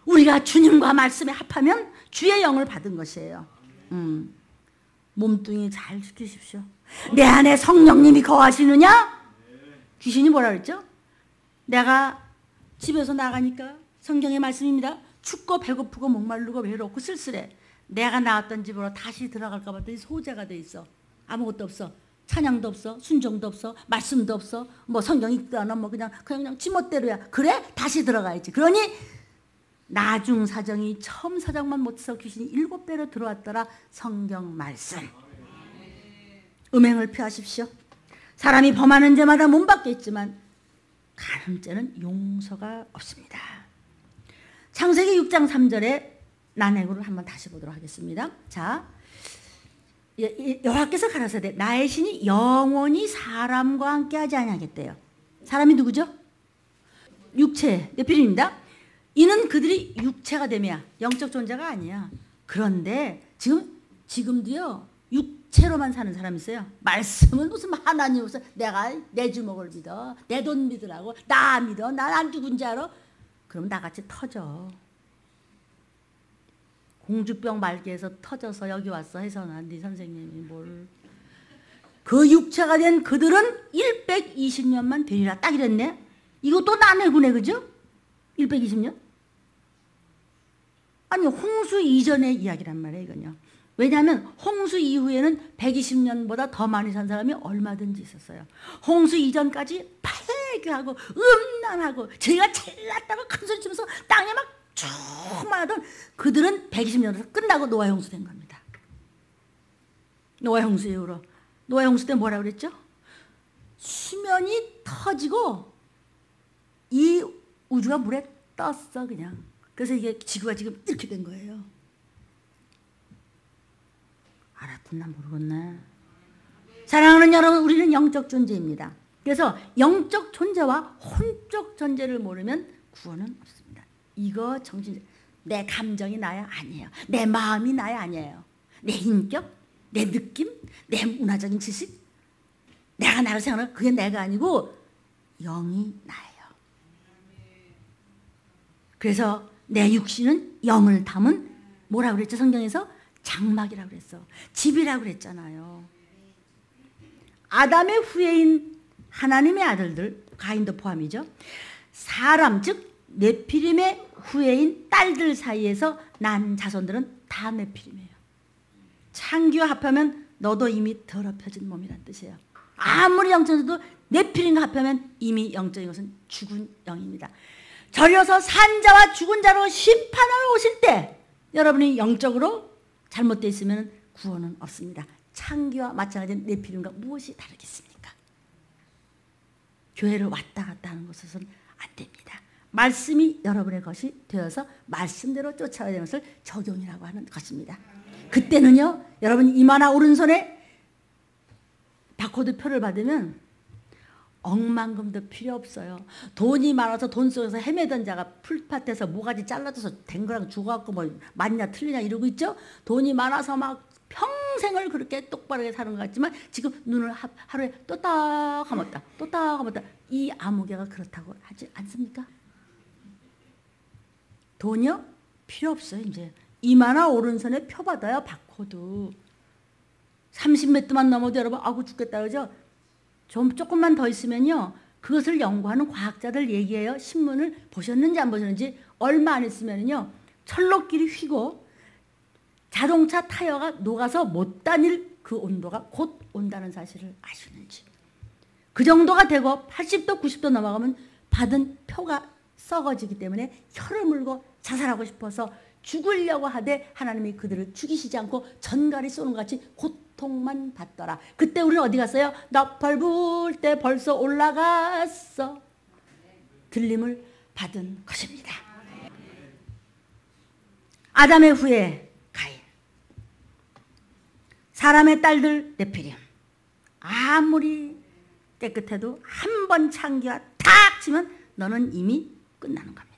우리가 주님과 말씀에 합하면 주의 영을 받은 것이에요. 몸뚱이 잘 지키십시오. 내 안에 성령님이 거하시느냐? 귀신이 뭐라 그랬죠? 내가 집에서 나가니까 성경의 말씀입니다. 춥고 배고프고 목마르고 외롭고 쓸쓸해. 내가 나왔던 집으로 다시 들어갈까 봤더니 소재가 돼 있어. 아무것도 없어. 찬양도 없어. 순종도 없어. 말씀도 없어. 뭐 성경 읽도 않아. 뭐 그냥 지멋대로야. 그래? 다시 들어가야지. 그러니 나중 사정이 처음 사정만 못해서 귀신이 7배로 들어왔더라. 성경 말씀. 음행을 피하십시오. 사람이 범하는 죄마다 몸밖에 있지만 가늠죄는 용서가 없습니다. 창세기 6장 3절에 난해구를 한번 다시 보도록 하겠습니다. 자, 여호와께서 가라사대 나의 신이 영원히 사람과 함께 하지 아니하겠대요. 사람이 누구죠? 육체, 네피림입니다. 이는 그들이 육체가 되며 영적 존재가 아니야. 그런데 지금도요 육체로만 사는 사람이 있어요. 말씀은 무슨 하나님 무슨 내가 내 주먹을 믿어, 내 돈 믿으라고, 나 믿어, 난 안 죽은 줄 알아? 그럼 나같이 터져. 공주병 말기에서 터져서 여기 왔어. 해서나 네 선생님이 뭘. 그 육체가 된 그들은 120년만 되리라. 딱 이랬네. 이것도 난해구네. 그죠? 120년? 아니 홍수 이전의 이야기란 말이에요. 이건요. 왜냐하면 홍수 이후에는 120년보다 더 많이 산 사람이 얼마든지 있었어요. 홍수 이전까지 파괴하고 음란하고 제가 잘났다고 큰소리 치면서 땅에 막 충만하던 그들은 120년에서 끝나고 노아 홍수 된 겁니다. 노아 홍수 이후로. 노아 홍수 때 뭐라고 그랬죠? 수면이 터지고 이 우주가 물에 떴어 그냥. 그래서 이게 지구가 지금 이렇게 된 거예요. 알았구나 모르겠네. 사랑하는 여러분, 우리는 영적 존재입니다. 그래서 영적 존재와 혼적 존재를 모르면 구원은 없습니다. 이거 정신, 내 감정이 나야 아니에요. 내 마음이 나야 아니에요. 내 인격, 내 느낌, 내 문화적인 지식, 내가 나를 생각하는 그게 내가 아니고 영이 나예요. 그래서 내 육신은 영을 담은 뭐라고 그랬죠? 성경에서 장막이라고 그랬어. 집이라고 그랬잖아요. 아담의 후예인 하나님의 아들들, 가인도 포함이죠. 사람, 즉 네피림의 후예인 딸들 사이에서 난 자손들은 다 네피림이에요. 창기와 합하면 너도 이미 더럽혀진 몸이란 뜻이에요. 아무리 영적으로도 네피림과 합하면 이미 영적인 것은 죽은 영입니다. 절여서 산 자와 죽은 자로 심판하러 오실 때 여러분이 영적으로 잘못되어 있으면 구원은 없습니다. 창기와 마찬가지인 네피림과 무엇이 다르겠습니까? 교회를 왔다 갔다 하는 것은 안 됩니다. 말씀이 여러분의 것이 되어서 말씀대로 쫓아가야 되는 것을 적용이라고 하는 것입니다. 그때는요, 여러분 이마나 오른손에 바코드 표를 받으면 억만금도 필요 없어요. 돈이 많아서 돈 속에서 헤매던 자가 풀밭에서 모가지 잘라져서 된 거랑 죽어갖고 뭐 맞냐 틀리냐 이러고 있죠. 돈이 많아서 막 평생을 그렇게 똑바르게 사는 것 같지만 지금 눈을 하루에 또딱 감았다 또딱 감았다. 이 아무개가 그렇다고 하지 않습니까? 돈이요? 필요 없어요. 이제 이마나 오른손에 표 받아요. 바코드 30m만 넘어도 여러분 아구 죽겠다 그러죠. 좀 조금만 더 있으면요, 그것을 연구하는 과학자들 얘기해요. 신문을 보셨는지 안 보셨는지 얼마 안 있으면요 철로길이 휘고 자동차 타이어가 녹아서 못 다닐 그 온도가 곧 온다는 사실을 아시는지. 그 정도가 되고 80도 90도 넘어가면 받은 표가 썩어지기 때문에 혀를 물고 자살하고 싶어서 죽으려고 하되 하나님이 그들을 죽이시지 않고 전갈이 쏘는 것 같이 고통만 받더라. 그때 우리는 어디 갔어요? 나팔 불 때 벌써 올라갔어. 들림을 받은 것입니다. 아담의 후예 가인, 사람의 딸들 네피림. 아무리 깨끗해도 한 번 창기가 탁 치면 너는 이미 끝나는 겁니다.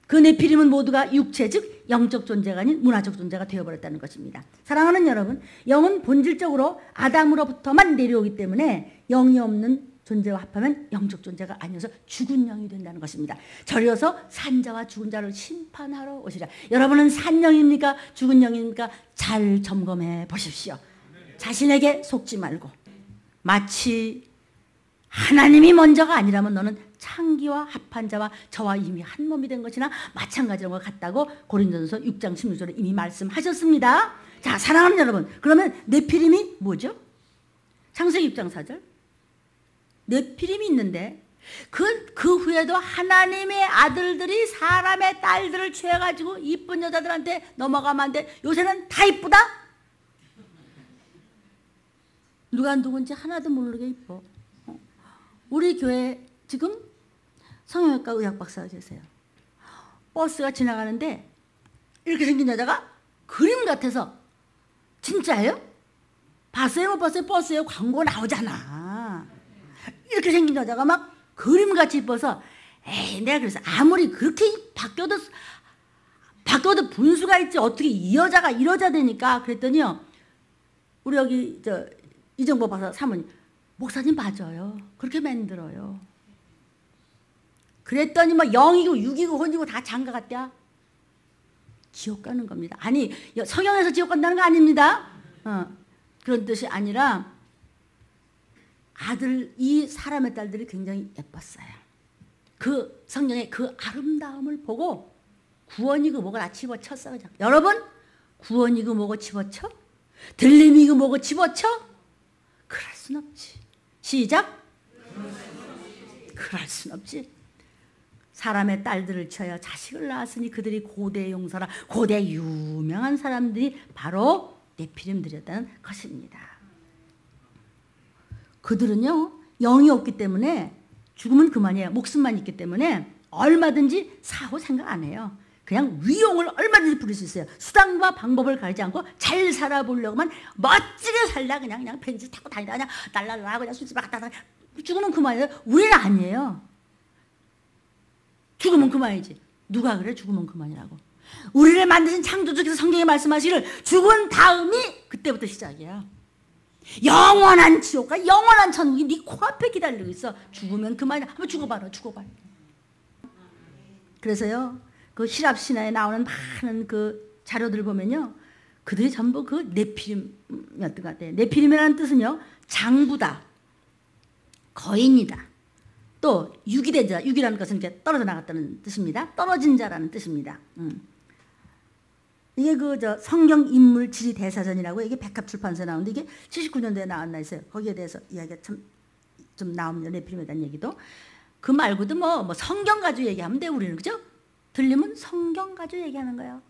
그 네피림은 모두가 육체, 즉 영적 존재가 아닌 문화적 존재가 되어버렸다는 것입니다. 사랑하는 여러분, 영은 본질적으로 아담으로부터만 내려오기 때문에 영이 없는 존재와 합하면 영적 존재가 아니어서 죽은 영이 된다는 것입니다. 절여서 산 자와 죽은 자를 심판하러 오시라. 여러분은 산 영입니까? 죽은 영입니까? 잘 점검해 보십시오. 자신에게 속지 말고. 마치 하나님이 먼저가 아니라면 너는 창기와 합한 자와 저와 이미 한 몸이 된 것이나 마찬가지인 것 같다고 고린도전서 6장 16절에 이미 말씀하셨습니다. 자, 사랑하는 여러분, 그러면 네피림이 뭐죠? 창세기 6장 4절. 네피림이 있는데 그 후에도 하나님의 아들들이 사람의 딸들을 취해가지고 이쁜 여자들한테 넘어가면 안 돼. 요새는 다 이쁘다? 누가 누군지 하나도 모르게 이뻐. 우리 교회 지금 성형외과 의학 박사가 계세요. 버스가 지나가는데 이렇게 생긴 여자가 그림 같아서. 진짜예요? 봤어요? 못 봤어요? 버스에 광고 나오잖아. 이렇게 생긴 여자가 막 그림같이 이뻐서 에이, 내가 그래서 아무리 그렇게 바뀌어도 분수가 있지 어떻게 이 여자가 이 여자 되니까 그랬더니요, 우리 여기 이정보 박사 사모님, 목사님 맞아요. 그렇게 만들어요. 그랬더니 뭐 0이고 6이고 혼이고 다 장가 갔대야. 지옥 가는 겁니다. 아니 성경에서 지옥 간다는 거 아닙니다. 그런 뜻이 아니라 이 사람의 딸들이 굉장히 예뻤어요. 그 성경의 그 아름다움을 보고 구원이고 뭐고 다 집어쳤어. 그냥. 여러분 구원이고 뭐고 집어쳐? 들림이고 뭐고 집어쳐? 그럴 순 없지. 시작. 그럴 순 없지. 사람의 딸들을 쳐여 자식을 낳았으니 그들이 고대 용사라. 고대 유명한 사람들이 바로 네피림들이었다는 것입니다. 그들은요 영이 없기 때문에 죽으면 그만이에요. 목숨만 있기 때문에 얼마든지 사후 생각 안 해요. 그냥 위용을 얼마든지 부릴 수 있어요. 수단과 방법을 가리지 않고 잘 살아보려고만 멋지게 살다 그냥 벤츠 타고 다니다 그냥 날라라 그냥 술집 갔다 죽으면 그만이에요. 우리는 아니에요. 죽으면 그만이지. 누가 그래 죽으면 그만이라고. 우리를 만드신 창조주께서 성경에 말씀하시기를 죽은 다음이 그때부터 시작이야. 영원한 지옥과 영원한 천국이 네 코앞에 기다리고 있어. 죽으면 그만이야. 한번 죽어봐라. 그래서요 그 히랍 신화에 나오는 많은 그 자료들을 보면요 그들이 전부 그 네피림이었던 것 같아요. 네피림이라는 뜻은요 장부다, 거인이다, 또 유기된 자, 유기라는 것은 이렇게 떨어져 나갔다는 뜻입니다. 떨어진 자라는 뜻입니다. 이게 성경 인물 지리 대사전이라고 이게 백합 출판사에 나오는데 이게 79년도에 나왔나 했어요. 거기에 대해서 이야기가 좀 나옵니다. 네피림에 대한 얘기도. 그 말고도 뭐 성경 가지고 얘기하면 돼 우리는. 그죠? 들리면 성경 가지고 얘기하는 거예요.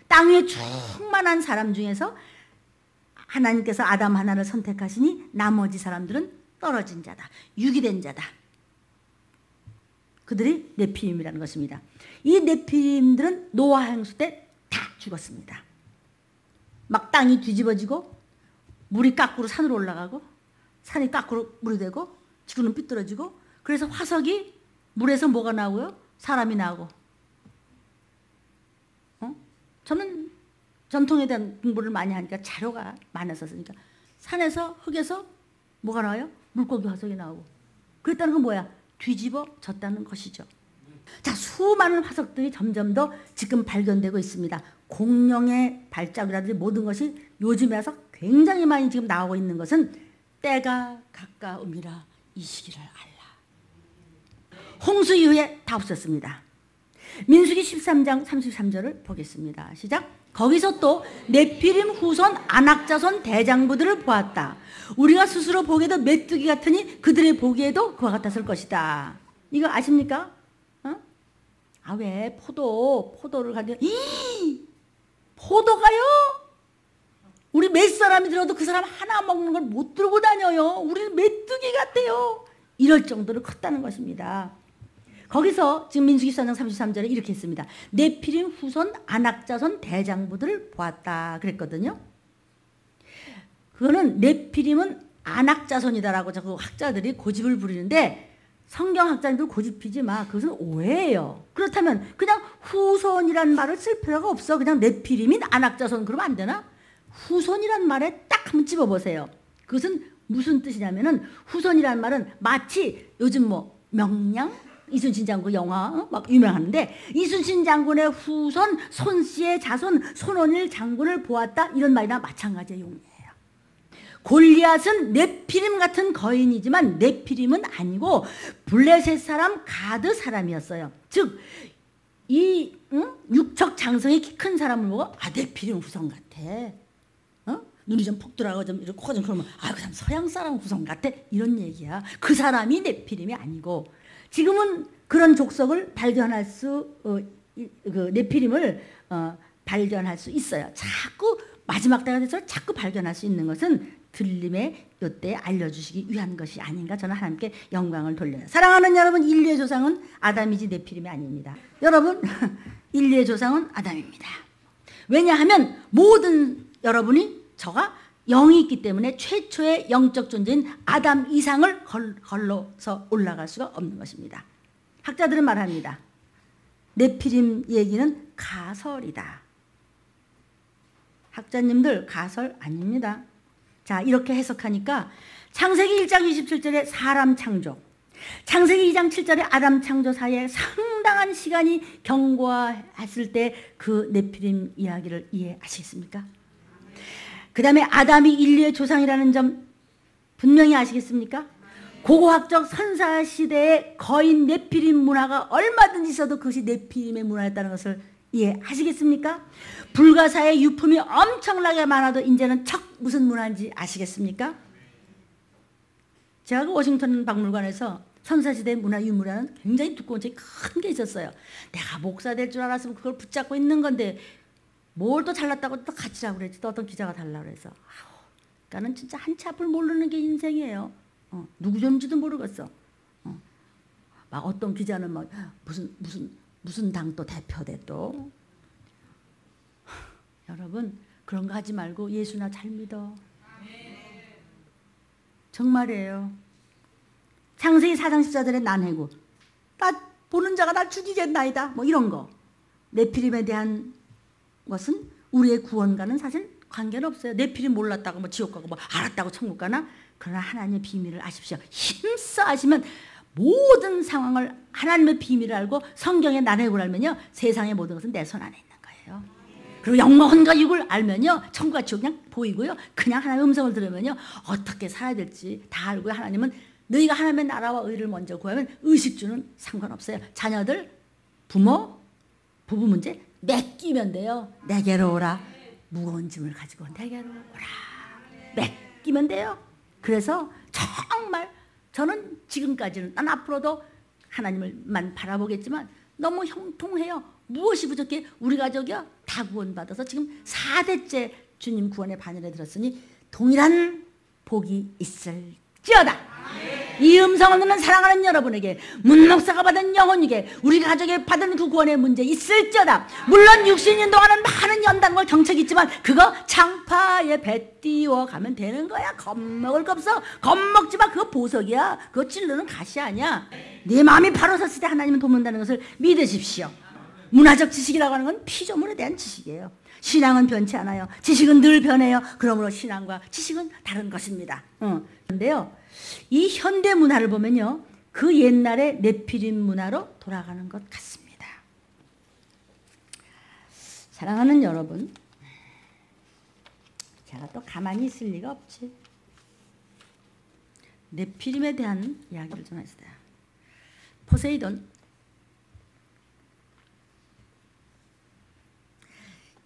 땅 위에 충만한 사람 중에서 하나님께서 아담 하나를 선택하시니 나머지 사람들은 떨어진 자다. 유기된 자다. 그들이 네피림이라는 것입니다. 이 네피림들은 노아 행수 때 다 죽었습니다. 막 땅이 뒤집어지고 물이 거꾸로 산으로 올라가고 산이 거꾸로 물이 되고 지구는 삐뚤어지고 그래서 화석이 물에서 뭐가 나오고요? 사람이 나오고. 저는 전통에 대한 공부를 많이 하니까 자료가 많았었으니까 산에서 흙에서 뭐가 나와요? 물고기 화석이 나오고. 그랬다는 건 뭐야? 뒤집어졌다는 것이죠. 자, 수많은 화석들이 점점 더 지금 발견되고 있습니다. 공룡의 발자국이라든지 모든 것이 요즘에 와서 굉장히 많이 지금 나오고 있는 것은 때가 가까움이라 이 시기를 알라. 홍수 이후에 다 없었습니다. 민수기 13장 33절을 보겠습니다. 시작. 거기서 또 네피림 후손 아낙자손 대장부들을 보았다. 우리가 스스로 보기에도 메뚜기 같으니 그들의 보기에도 그와 같았을 것이다. 이거 아십니까? 왜 포도를 가지고 포도가요? 우리 몇 사람이 들어도 그 사람 하나 먹는 걸 못 들고 다녀요. 우리는 메뚜기 같아요. 이럴 정도로 컸다는 것입니다. 거기서 지금 민수기 14장 33절에 이렇게 했습니다. 네피림 후손 아낙자손 대장부들을 보았다 그랬거든요. 그거는 네피림은 아낙자손이다라고 자꾸 학자들이 고집을 부리는데 성경학자님들 고집피지 마. 그것은 오해예요. 그렇다면 그냥 후손이란 말을 쓸 필요가 없어. 그냥 네피림인 아낙자손 그러면 안 되나? 후손이란 말에 딱 한번 집어보세요. 그것은 무슨 뜻이냐면은 후손이란 말은 마치 요즘 명량 이순신 장군 영화 막 유명한데 이순신 장군의 후손 손씨의 자손 손원일 장군을 보았다 이런 말이나 마찬가지의 용이에요. 골리앗은 네피림 같은 거인이지만 네피림은 아니고 블레셋 사람 가드 사람이었어요. 즉 이 육척 장성이 키 큰 사람을 보고 네피림 후손 같아. 눈이 좀 폭 들어가고 좀 이렇게 코가 좀 그러면 그 사람 서양 사람 후손 같아 이런 얘기야. 그 사람이 네피림이 아니고 지금은 그런 족속을 발견할 네피림을 발견할 수 있어요. 자꾸 마지막 때가 돼서 자꾸 발견할 수 있는 것은 들림의 요때 알려주시기 위한 것이 아닌가 저는 하나님께 영광을 돌려요. 사랑하는 여러분, 인류의 조상은 아담이지 네피림이 아닙니다. 여러분, 인류의 조상은 아담입니다. 왜냐하면 모든 여러분이 저가 영이 있기 때문에 최초의 영적 존재인 아담 이상을 걸러서 올라갈 수가 없는 것입니다. 학자들은 말합니다. 네피림 얘기는 가설이다. 학자님들 가설 아닙니다. 자, 이렇게 해석하니까 창세기 1장 27절에 사람 창조, 창세기 2장 7절에 아담 창조 사이에 상당한 시간이 경과했을 때 그 네피림 이야기를 이해하시겠습니까? 그 다음에 아담이 인류의 조상이라는 점 분명히 아시겠습니까? 고고학적 선사시대의 거인 네피림 문화가 얼마든지 있어도 그것이 네피림의 문화였다는 것을 이해하시겠습니까? 불가사의 유품이 엄청나게 많아도 이제는 척 무슨 문화인지 아시겠습니까? 제가 그 워싱턴 박물관에서 선사시대 문화 유물화는 굉장히 두꺼운 책이 큰 게 있었어요. 내가 목사 될 줄 알았으면 그걸 붙잡고 있는 건데 뭘 또 잘났다고 또 가지라고 그랬지. 또 어떤 기자가 달라고 그래서. 그러니까는 진짜 한 치 앞을 모르는 게 인생이에요. 누구 존지도 모르겠어. 막 어떤 기자는 막 무슨 당 또 대표대 또. 여러분 그런 거 하지 말고 예수나 잘 믿어. 정말이에요. 창세기 4장 14절에 난해고 나 보는 자가 나 죽이겠나이다 뭐 이런 거. 네피림에 대한 것은 우리의 구원과는 사실 관계는 없어요. 네피림 몰랐다고 뭐 지옥 가고 뭐 알았다고 천국 가나? 그러나 하나님의 비밀을 아십시오. 힘써 아시면 모든 상황을 하나님의 비밀을 알고 성경의 난해고를 알면요 세상의 모든 것은 내 손 안에 있는 거예요. 그리고 영원과 육을 알면요 천국과 지옥 그냥 보이고요. 그냥 하나님의 음성을 들으면요 어떻게 살아야 될지 다 알고요. 하나님은 너희가 하나님의 나라와 의를 먼저 구하면 의식주는 상관없어요. 자녀들, 부모, 부부 문제 맡기면 돼요. 내게로 오라. 무거운 짐을 가지고 내게로 오라. 맡기면 돼요. 그래서 정말 저는 지금까지는 난 앞으로도 하나님을만 바라보겠지만 너무 형통해요. 무엇이 부족해? 우리 가족이요 다 구원받아서 지금 4대째 주님 구원의 바늘에 들었으니 동일한 복이 있을지어다. 이 음성을 듣는 사랑하는 여러분에게 문목사가 받은 영혼에게 우리 가족에 받은 그 구원의 문제 있을지어다. 물론 육신인 동안은 많은 연단과 경책이 있지만 그거 창파에 배 띄워가면 되는 거야. 겁먹을 거 없어. 겁먹지 마. 그거 보석이야. 그거 찔르는 가시 아니야. 네 마음이 바로 섰을 때 하나님은 돕는다는 것을 믿으십시오. 문화적 지식이라고 하는 건 피조물에 대한 지식이에요. 신앙은 변치 않아요. 지식은 늘 변해요. 그러므로 신앙과 지식은 다른 것입니다. 그런데요, 이 현대 문화를 보면요, 그 옛날의 네피림 문화로 돌아가는 것 같습니다. 사랑하는 여러분, 제가 또 가만히 있을 리가 없지. 네피림에 대한 이야기를 좀 했어요. 포세이돈,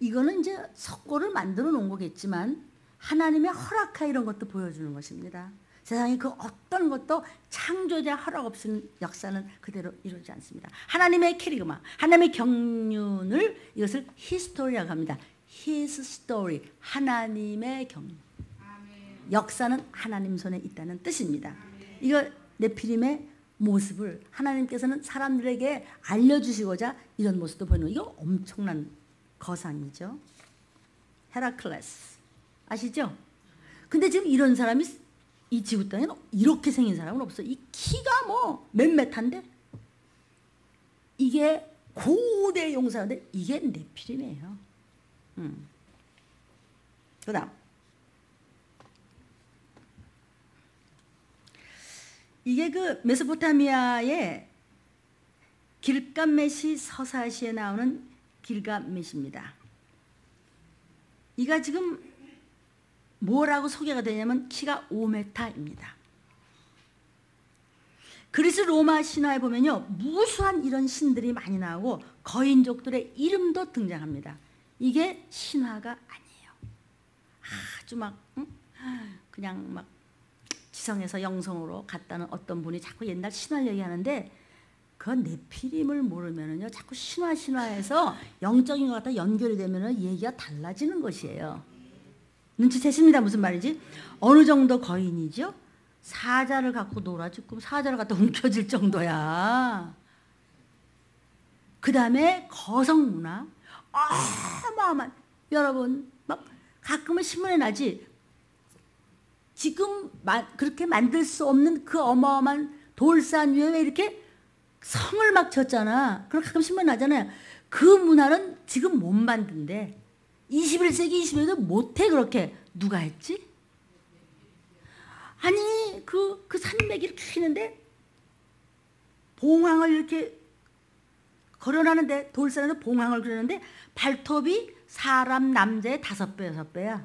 이거는 이제 석고를 만들어 놓은 거겠지만 하나님의 허락하 이런 것도 보여주는 것입니다. 세상에 그 어떤 것도 창조자 허락 없이는 역사는 그대로 이루어지지 않습니다. 하나님의 캐리그마, 하나님의 경륜을 이것을 히스토리라고 합니다. His story, 하나님의 경륜. 역사는 하나님 손에 있다는 뜻입니다. 이거 네피림의 모습을 하나님께서는 사람들에게 알려주시고자 이런 모습도 보이는 거예요. 이거 엄청난 거상이죠. 헤라클레스 아시죠? 근데 지금 이런 사람이 이 지구 땅에는 이렇게 생긴 사람은 없어. 이 키가 뭐 몇 메타인데 이게 고대 용사인데 이게 네피림이에요. 그다음 이게 그 메소포타미아의 길가메시 서사시에 나오는 길가메시입니다. 이가 지금 뭐라고 소개가 되냐면 키가 5m입니다. 그리스 로마 신화에 보면요 무수한 이런 신들이 많이 나오고 거인족들의 이름도 등장합니다. 이게 신화가 아니에요. 아주 막 그냥 막 지성에서 영성으로 갔다는 어떤 분이 자꾸 옛날 신화를 얘기하는데 그 네피림을 모르면은요 자꾸 신화에서 영적인 것 같다 연결이 되면은 얘기가 달라지는 것이에요. 눈치채십니다. 무슨 말인지. 어느 정도 거인이죠. 사자를 갖고 놀아주고 사자를 갖다 움켜쥘 정도야. 그 다음에 거성문화 어마어마한 여러분 막 가끔은 신문에 나지. 지금 그렇게 만들 수 없는 그 어마어마한 돌산 위에 왜 이렇게 성을 막 쳤잖아. 그럼 가끔 신문 나잖아요. 그 문화는 지금 못 만든대. 21세기 20세기도 못해. 그렇게 누가 했지? 아니 그 산맥이 이렇게 휘는데 봉황을 이렇게 걸어나는데, 돌산에서 봉황을 그리는데 발톱이 사람 남자의 5배, 6배야.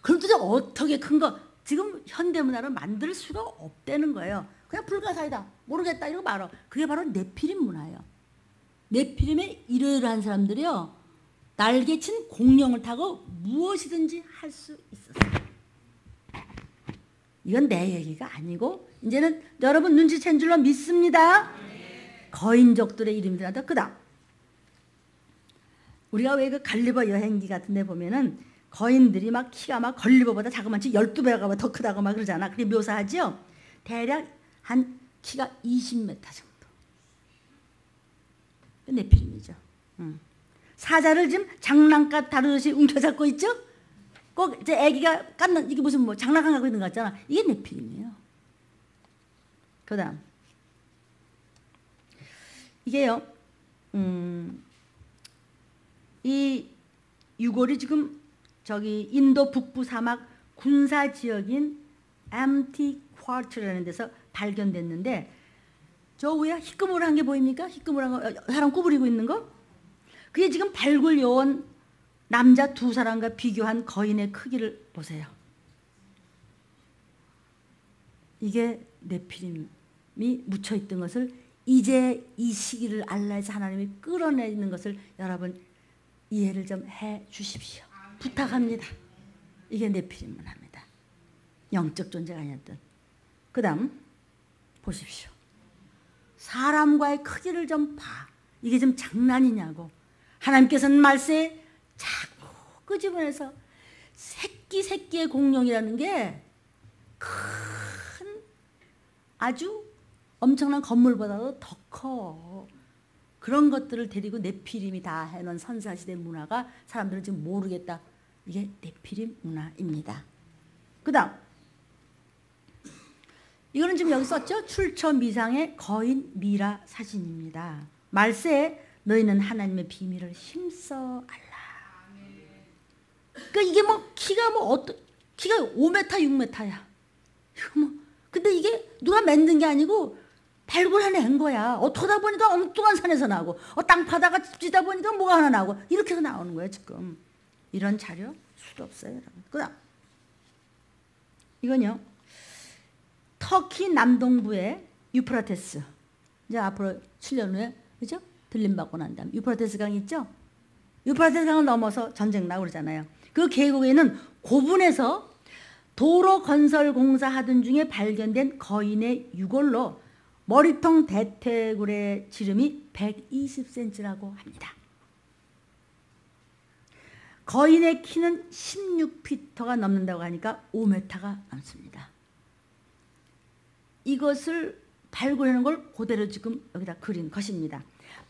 그럼 도대체 어떻게 큰 거, 지금 현대문화를 만들 수가 없다는 거예요. 그냥 불가사의다, 모르겠다 이러고 말어. 그게 바로 네피림 문화예요. 네피림의 이러이러한 사람들이요, 날개친 공룡을 타고 무엇이든지 할 수 있었어요. 이건 내 얘기가 아니고 이제는 여러분 눈치챈 줄로 믿습니다. 거인족들의 이름들한테. 그다음 우리가 왜 그 갈리버 여행기 같은 데 보면은 거인들이 막 키가 막 걸리버보다 자그만치 12배가 더 크다고 막 그러잖아. 그게 묘사하죠. 대략 한 키가 20m 정도. 네피림이죠. 사자를 지금 장난감 다루듯이 움켜잡고 있죠. 꼭 이제 애기가 깐는, 이게 무슨 뭐 장난감 갖고 있는 거 같잖아. 이게 네피림이에요. 그다음 이게요, 이 유골이 지금 저기 인도 북부 사막 군사 지역인 엠티쿼트라는 데서 발견됐는데, 저 위에 희끄무한 게 보입니까? 희끄무한 거, 사람 구부리고 있는 거? 그게 지금 발굴 요원 남자 2사람과 비교한 거인의 크기를 보세요. 이게 네피림이 묻혀있던 것을 이제 이 시기를 알라해서 하나님이 끌어내는 것을 여러분 이해를 좀 해 주십시오. 부탁합니다. 이게 네피림 문화입니다. 영적 존재가 아니었던. 그 다음 보십시오. 사람과의 크기를 좀 봐. 이게 좀 장난이냐고. 하나님께서는 말세에 자꾸 끄집어내서 새끼의 공룡이라는 게 큰, 아주 엄청난 건물보다도 더 커. 그런 것들을 데리고 네피림이 다 해놓은 선사시대 문화가 사람들은 지금 모르겠다. 이게 네피림 문화입니다. 그 다음 이거는 지금 여기 썼죠. 출처미상의 거인 미라 사진입니다. 말세에 너희는 하나님의 비밀을 힘써 알라. 그러니까 이게 뭐 키가 뭐 어떤 키가 5m 6m야. 이거 뭐 근데 이게 누가 만든 게 아니고 발굴해낸 거야. 어쩌다 보니까 엉뚱한 산에서 나오고, 땅 파다가 찌다 보니까 뭐가 하나 나오고, 이렇게 해서 나오는 거야 지금. 이런 자료 수도 없어요, 여러분. 그다음 이건요, 터키 남동부의 유프라테스. 이제 앞으로 7년 후에, 그죠? 들림받고 난 다음 유프라테스 강이 있죠? 유프라테스 강을 넘어서 전쟁 나고 그러잖아요. 그 계곡에는 고분에서 도로 건설 공사하던 중에 발견된 거인의 유골로 머리통 대퇴굴의 지름이 120cm라고 합니다. 거인의 키는 16피터가 넘는다고 하니까 5m가 넘습니다. 이것을 발굴하는 걸 그대로 지금 여기다 그린 것입니다.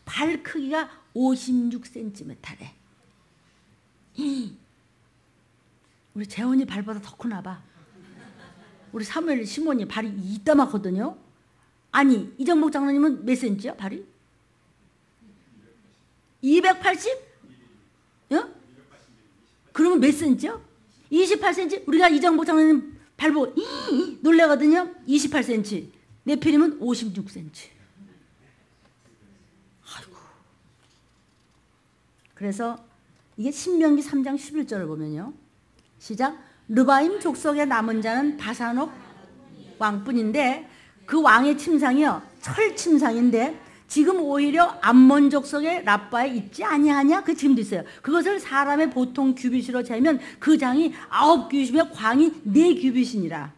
발 크기가 56cm래. 우리 재원이 발보다 더 크나 봐. 우리 사무엘 시몬이 발이 이따만하거든요. 아니 이정복 장로님은 몇 센치야 발이? 280? 어? 그러면 몇 센치요? 28cm? 우리가 이정복 장로님 발 보고 놀래거든요. 28cm. 네피림은 56cm. 아이고. 그래서 이게 신명기 3장 11절을 보면요. 시작. 르바임 족속의 남은 자는 바산옥 왕뿐인데 그 왕의 침상이요 철 침상인데 지금 오히려 암몬 족속의 라빠에 있지 아니하냐? 그 지금도 있어요. 그것을 사람의 보통 규빗으로 재면 그 장이 9규빗이며 광이 4규빗이니라.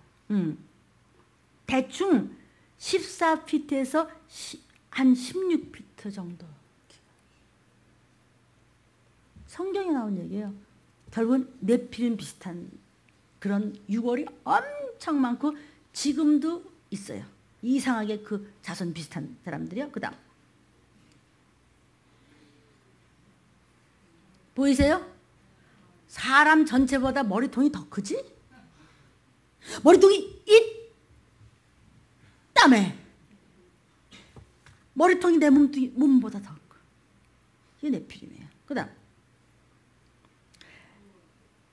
대충 14피트에서 한 16피트 정도. 성경에 나온 얘기예요. 결국은 네피림 비슷한 그런 유골이 엄청 많고 지금도 있어요. 이상하게 그 자손 비슷한 사람들이요. 그 다음 보이세요? 사람 전체보다 머리통이 더 크지? 머리통이 있다며. 머리통이 내 몸보다 더 커. 이게 네피림이에요. 그 다음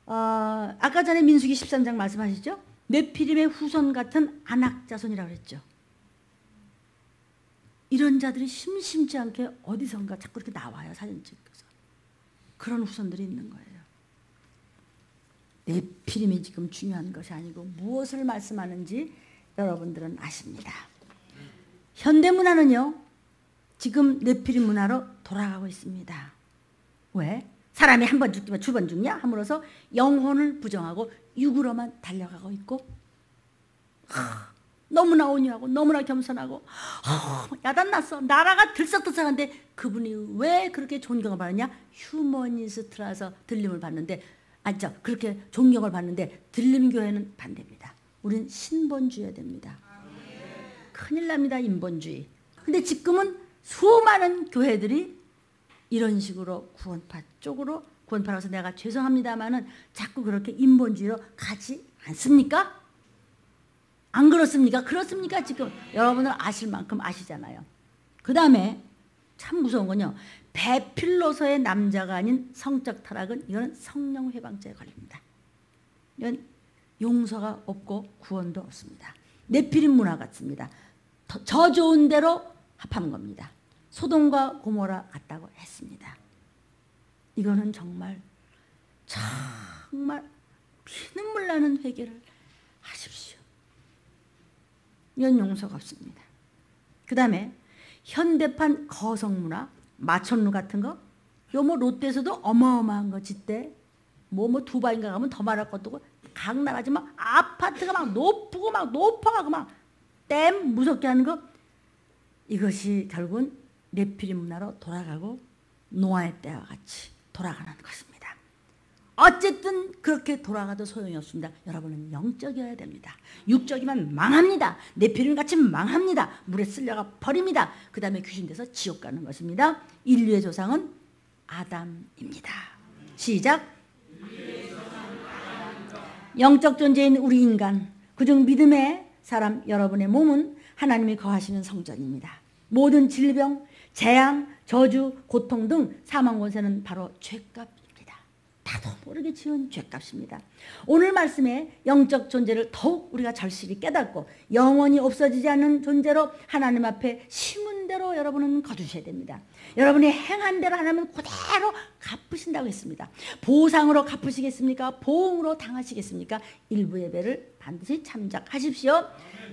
아까 전에 민수기 13장 말씀하시죠? 네피림의 후손 같은 안악자손이라고 그랬죠. 이런 자들이 심심치 않게 어디선가 자꾸 이렇게 나와요. 사진 찍혀서. 그런 후손들이 있는 거예요. 네피림이 지금 중요한 것이 아니고 무엇을 말씀하는지 여러분들은 아십니다. 현대문화는요, 지금 네피림 문화로 돌아가고 있습니다. 왜? 사람이 한 번 죽으면 두 번 죽냐? 함으로써 영혼을 부정하고 육으로만 달려가고 있고, 너무나 온유하고 너무나 겸손하고 야단났어. 나라가 들썩들썩한데 그분이 왜 그렇게 존경을 받느냐? 휴머니스트라서 들림을 받는데, 그렇게 존경을 받는데 들림교회는 반대입니다. 우린 신본주의여야 됩니다. 큰일 납니다. 인본주의. 근데 지금은 수많은 교회들이 이런 식으로 구원파 쪽으로, 구원파라서 내가 죄송합니다마는 자꾸 그렇게 인본주의로 가지 않습니까? 안 그렇습니까? 그렇습니까? 지금 여러분은 아실 만큼 아시잖아요. 그 다음에 참 무서운 건요, 배필로서의 남자가 아닌 성적 타락은 이거는 성령 회방죄에 걸립니다. 이건 용서가 없고 구원도 없습니다. 네피림 문화 같습니다. 저 좋은 대로 합한 겁니다. 소돔과 고모라 같다고 했습니다. 이거는 정말 피눈물 나는 회개를 하십시오. 이건 용서가 없습니다. 그 다음에 현대판 거성문화, 마천루 같은 거, 요 뭐 롯데에서도 어마어마한 거 짓대. 뭐 두바이인가 가면 더 말할 것도 없고, 각 나라지 막 아파트가 막 높고 막 높아가고 막 댐 무섭게 하는 거, 이것이 결국은 네피림 문화로 돌아가고 노아의 때와 같이 돌아가는 것입니다. 어쨌든 그렇게 돌아가도 소용이 없습니다. 여러분은 영적이어야 됩니다. 육적이면 망합니다. 네피림 같이 망합니다. 물에 쓸려가 버립니다. 그 다음에 귀신 돼서 지옥 가는 것입니다. 인류의 조상은 아담입니다. 시작. 영적 존재인 우리 인간, 그중 믿음의 사람 여러분의 몸은 하나님이 거하시는 성전입니다. 모든 질병, 재앙, 저주, 고통 등 사망 권세는 바로 죄값입니다. 나도 모르게 지은 죄값입니다. 오늘 말씀에 영적 존재를 더욱 우리가 절실히 깨닫고 영원히 없어지지 않는 존재로 하나님 앞에 심은 대로 여러분은 거두셔야 됩니다. 여러분이 행한 대로 하나님은 그대로 갚으신다고 했습니다. 보상으로 갚으시겠습니까? 보응으로 당하시겠습니까? 일부 예배를 반드시 참작하십시오.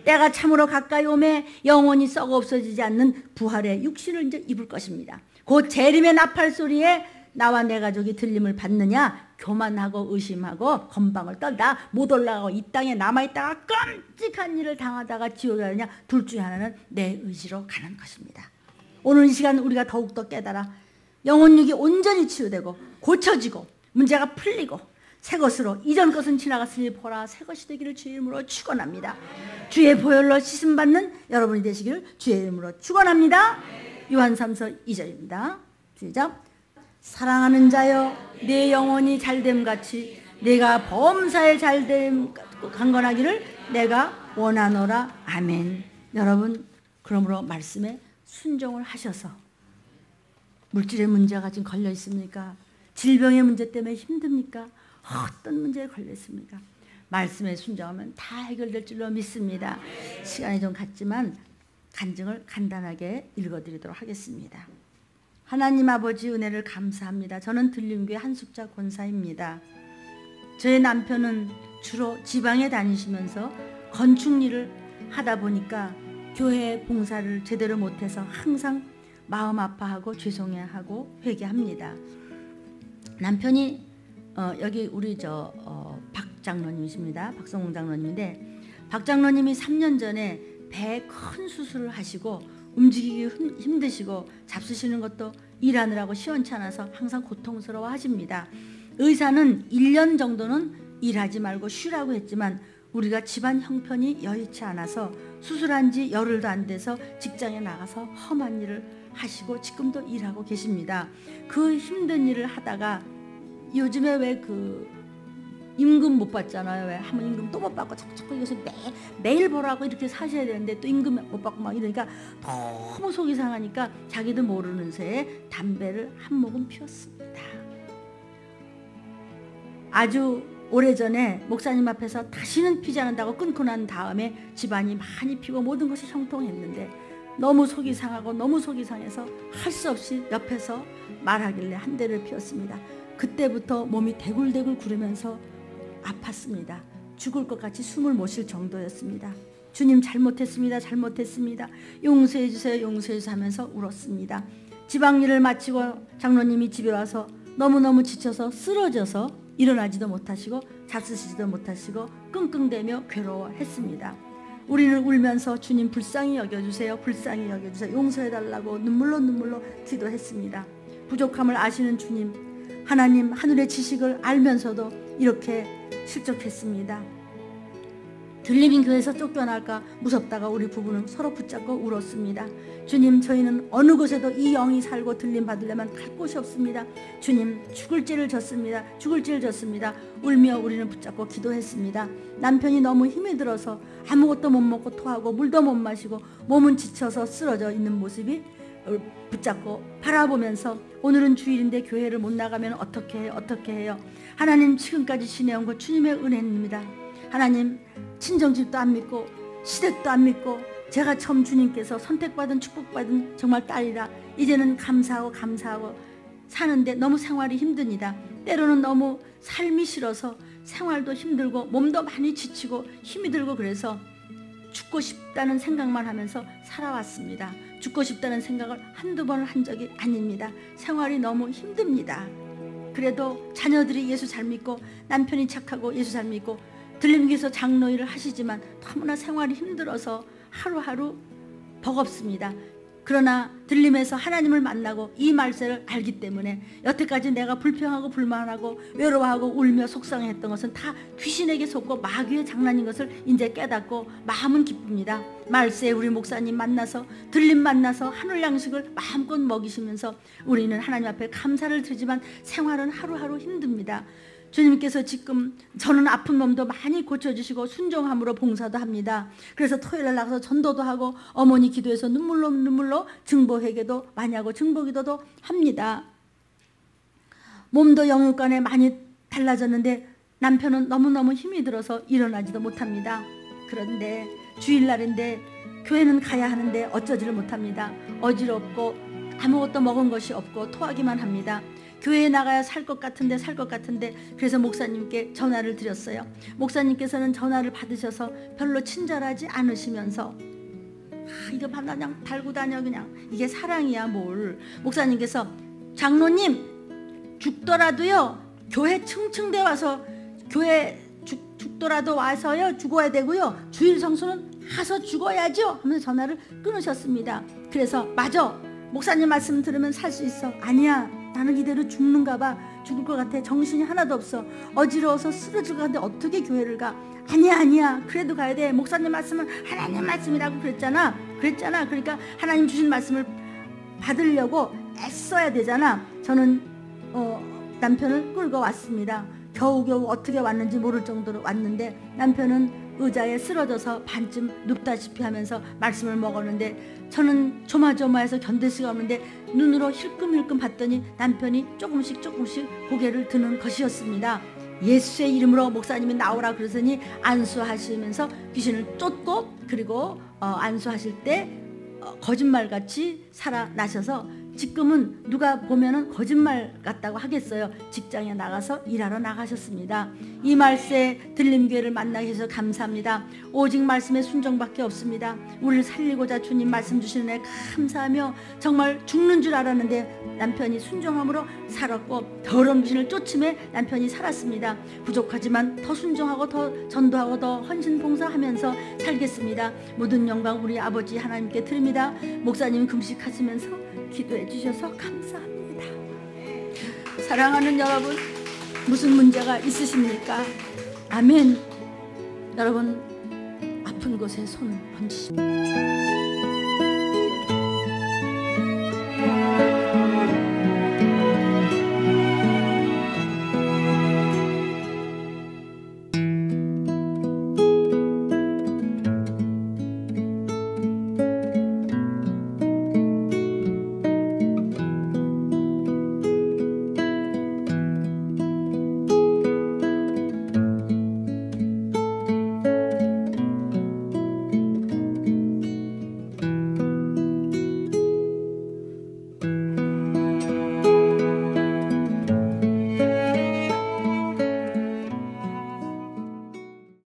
때가 참으로 가까이 오매 영원히 썩어 없어지지 않는 부활의 육신을 이제 입을 것입니다. 곧 재림의 나팔 소리에 나와 내 가족이 들림을 받느냐? 교만하고 의심하고 건방을 떨다 못 올라가고 이 땅에 남아있다가 끔찍한 일을 당하다가 지옥에 가느냐? 둘 중에 하나는 내 의지로 가는 것입니다. 오늘 이 시간 우리가 더욱더 깨달아 영혼육이 온전히 치유되고 고쳐지고 문제가 풀리고 새 것으로 이전 것은 지나갔으니 보라 새 것이 되기를 주의 이름으로 축원합니다. 주의 보혈로 씻음 받는 여러분이 되시기를 주의 이름으로 축원합니다. 요한 3서 2절입니다. 시작. 사랑하는 자여 내 영혼이 잘됨 같이 내가 범사에 잘됨 강건하기를 내가 원하노라. 아멘. 여러분, 그러므로 말씀에 순종을 하셔서, 물질의 문제가 지금 걸려 있습니까? 질병의 문제 때문에 힘듭니까? 어떤 문제에 걸려 있습니까? 말씀에 순종하면 다 해결될 줄로 믿습니다. 시간이 좀 갔지만 간증을 간단하게 읽어드리도록 하겠습니다. 하나님 아버지 은혜를 감사합니다. 저는 들림교회 한숙자 권사입니다. 저의 남편은 주로 지방에 다니시면서 건축 일을 하다 보니까 교회 봉사를 제대로 못해서 항상 마음 아파하고 죄송해하고 회개합니다. 남편이 여기 우리 박 장로님이십니다. 박성웅 장로님인데, 박 장로님이 3년 전에 배 큰 수술을 하시고 움직이기 힘드시고 잡수시는 것도 일하느라고 시원치 않아서 항상 고통스러워 하십니다. 의사는 1년 정도는 일하지 말고 쉬라고 했지만 우리가 집안 형편이 여의치 않아서 수술한 지 열흘도 안 돼서 직장에 나가서 험한 일을 하시고 지금도 일하고 계십니다. 그 힘든 일을 하다가 요즘에 왜 임금 못 받잖아요. 왜 한번 임금 또 못 받고 자꾸 이것을 매일 보라고 이렇게 사셔야 되는데 또 임금 못 받고 막 이러니까 너무 속이 상하니까 자기도 모르는 새에 담배를 한 모금 피웠습니다. 아주 오래전에 목사님 앞에서 다시는 피지 않는다고 끊고 난 다음에 집안이 많이 피고 모든 것이 형통했는데 너무 속이 상하고 너무 속이 상해서 할 수 없이 옆에서 말하길래 한 대를 피웠습니다. 그때부터 몸이 대굴대굴 구르면서 아팠습니다. 죽을 것 같이 숨을 못 쉴 정도였습니다. 주님 잘못했습니다. 잘못했습니다. 용서해 주세요. 용서해 주세요 하면서 울었습니다. 지방일을 마치고 장로님이 집에 와서 너무너무 지쳐서 쓰러져서 일어나지도 못하시고 잡수시지도 못하시고 끙끙대며 괴로워했습니다. 우리는 울면서 주님 불쌍히 여겨주세요. 불쌍히 여겨주세요. 용서해달라고 눈물로 기도했습니다. 부족함을 아시는 주님, 하나님 하늘의 지식을 알면서도 이렇게 실족했습니다. 들리민 교회에서 쫓겨날까 무섭다가 우리 부부는 서로 붙잡고 울었습니다. 주님, 저희는 어느 곳에도 이 영이 살고 들림 받으려면 갈 곳이 없습니다. 주님, 죽을 죄를 졌습니다. 죽을 죄를 졌습니다. 울며 우리는 붙잡고 기도했습니다. 남편이 너무 힘이 들어서 아무것도 못 먹고 토하고 물도 못 마시고 몸은 지쳐서 쓰러져 있는 모습이 붙잡고 바라보면서 오늘은 주일인데 교회를 못 나가면 어떻게 해요? 어떻게 해요? 하나님, 지금까지 지내온 것 주님의 은혜입니다. 하나님, 친정집도 안 믿고 시댁도 안 믿고 제가 처음 주님께서 선택받은 축복받은 정말 딸이라 이제는 감사하고 사는데 너무 생활이 힘듭니다. 때로는 너무 삶이 싫어서 생활도 힘들고 몸도 많이 지치고 힘이 들고 그래서 죽고 싶다는 생각만 하면서 살아왔습니다. 죽고 싶다는 생각을 한두 번을 한 적이 아닙니다. 생활이 너무 힘듭니다. 그래도 자녀들이 예수 잘 믿고 남편이 착하고 예수 잘 믿고 들림교에서 장로 일을 하시지만 너무나 생활이 힘들어서 하루하루 버겁습니다. 그러나 들림에서 하나님을 만나고 이 말씀을 알기 때문에 여태까지 내가 불평하고 불만하고 외로워하고 울며 속상했던 것은 다 귀신에게 속고 마귀의 장난인 것을 이제 깨닫고 마음은 기쁩니다. 말세에 우리 목사님 만나서 들림 만나서 하늘 양식을 마음껏 먹이시면서 우리는 하나님 앞에 감사를 드리지만 생활은 하루하루 힘듭니다. 주님께서 지금 저는 아픈 몸도 많이 고쳐주시고 순종함으로 봉사도 합니다. 그래서 토요일날 나가서 전도도 하고 어머니 기도해서 눈물로 증보회개도 많이 하고 증보기도도 합니다. 몸도 영육간에 많이 달라졌는데 남편은 너무너무 힘이 들어서 일어나지도 못합니다. 그런데 주일날인데 교회는 가야 하는데 어쩌지를 못합니다. 어지럽고 아무것도 먹은 것이 없고 토하기만 합니다. 교회에 나가야 살 것 같은데 그래서 목사님께 전화를 드렸어요. 목사님께서는 전화를 받으셔서 별로 친절하지 않으시면서 이거 그냥 달고 다녀 그냥 이게 사랑이야 뭘. 목사님께서 장로님 죽더라도요 교회 층층대 와서 교회 죽더라도 와서요 죽어야 되고요 주일 성수는 가서 죽어야죠 하면서 전화를 끊으셨습니다. 그래서 맞아 목사님 말씀 들으면 살 수 있어. 아니야 나는 이대로 죽는가 봐. 죽을 것 같아. 정신이 하나도 없어. 어지러워서 쓰러질 것 같은데 어떻게 교회를 가. 아니야 그래도 가야 돼. 목사님 말씀은 하나님 말씀이라고 그랬잖아. 그러니까 하나님 주신 말씀을 받으려고 애써야 되잖아. 저는 남편을 끌고 왔습니다. 겨우겨우 어떻게 왔는지 모를 정도로 왔는데 남편은 의자에 쓰러져서 반쯤 눕다시피 하면서 말씀을 먹었는데 저는 조마조마해서 견딜 수가 없는데 눈으로 힐끔힐끔 봤더니 남편이 조금씩 고개를 드는 것이었습니다. 예수의 이름으로 목사님이 나오라 그러더니 안수하시면서 귀신을 쫓고 그리고 안수하실 때 거짓말같이 살아나셔서 지금은 누가 보면은 거짓말 같다고 하겠어요. 직장에 나가서 일하러 나가셨습니다. 이 말세 들림교회를 만나게 해서 감사합니다. 오직 말씀에 순종밖에 없습니다. 우리를 살리고자 주님 말씀 주시는 애 감사하며 정말 죽는 줄 알았는데 남편이 순종함으로 살았고 더러운 귀신을 쫓음에 남편이 살았습니다. 부족하지만 더 순종하고 더 전도하고 더 헌신 봉사하면서 살겠습니다. 모든 영광 우리 아버지 하나님께 드립니다. 목사님 금식하시면서 기도해 주셔서 감사합니다. 사랑하는 여러분, 무슨 문제가 있으십니까? 아멘. 여러분 아픈 곳에 손 얹으십시오.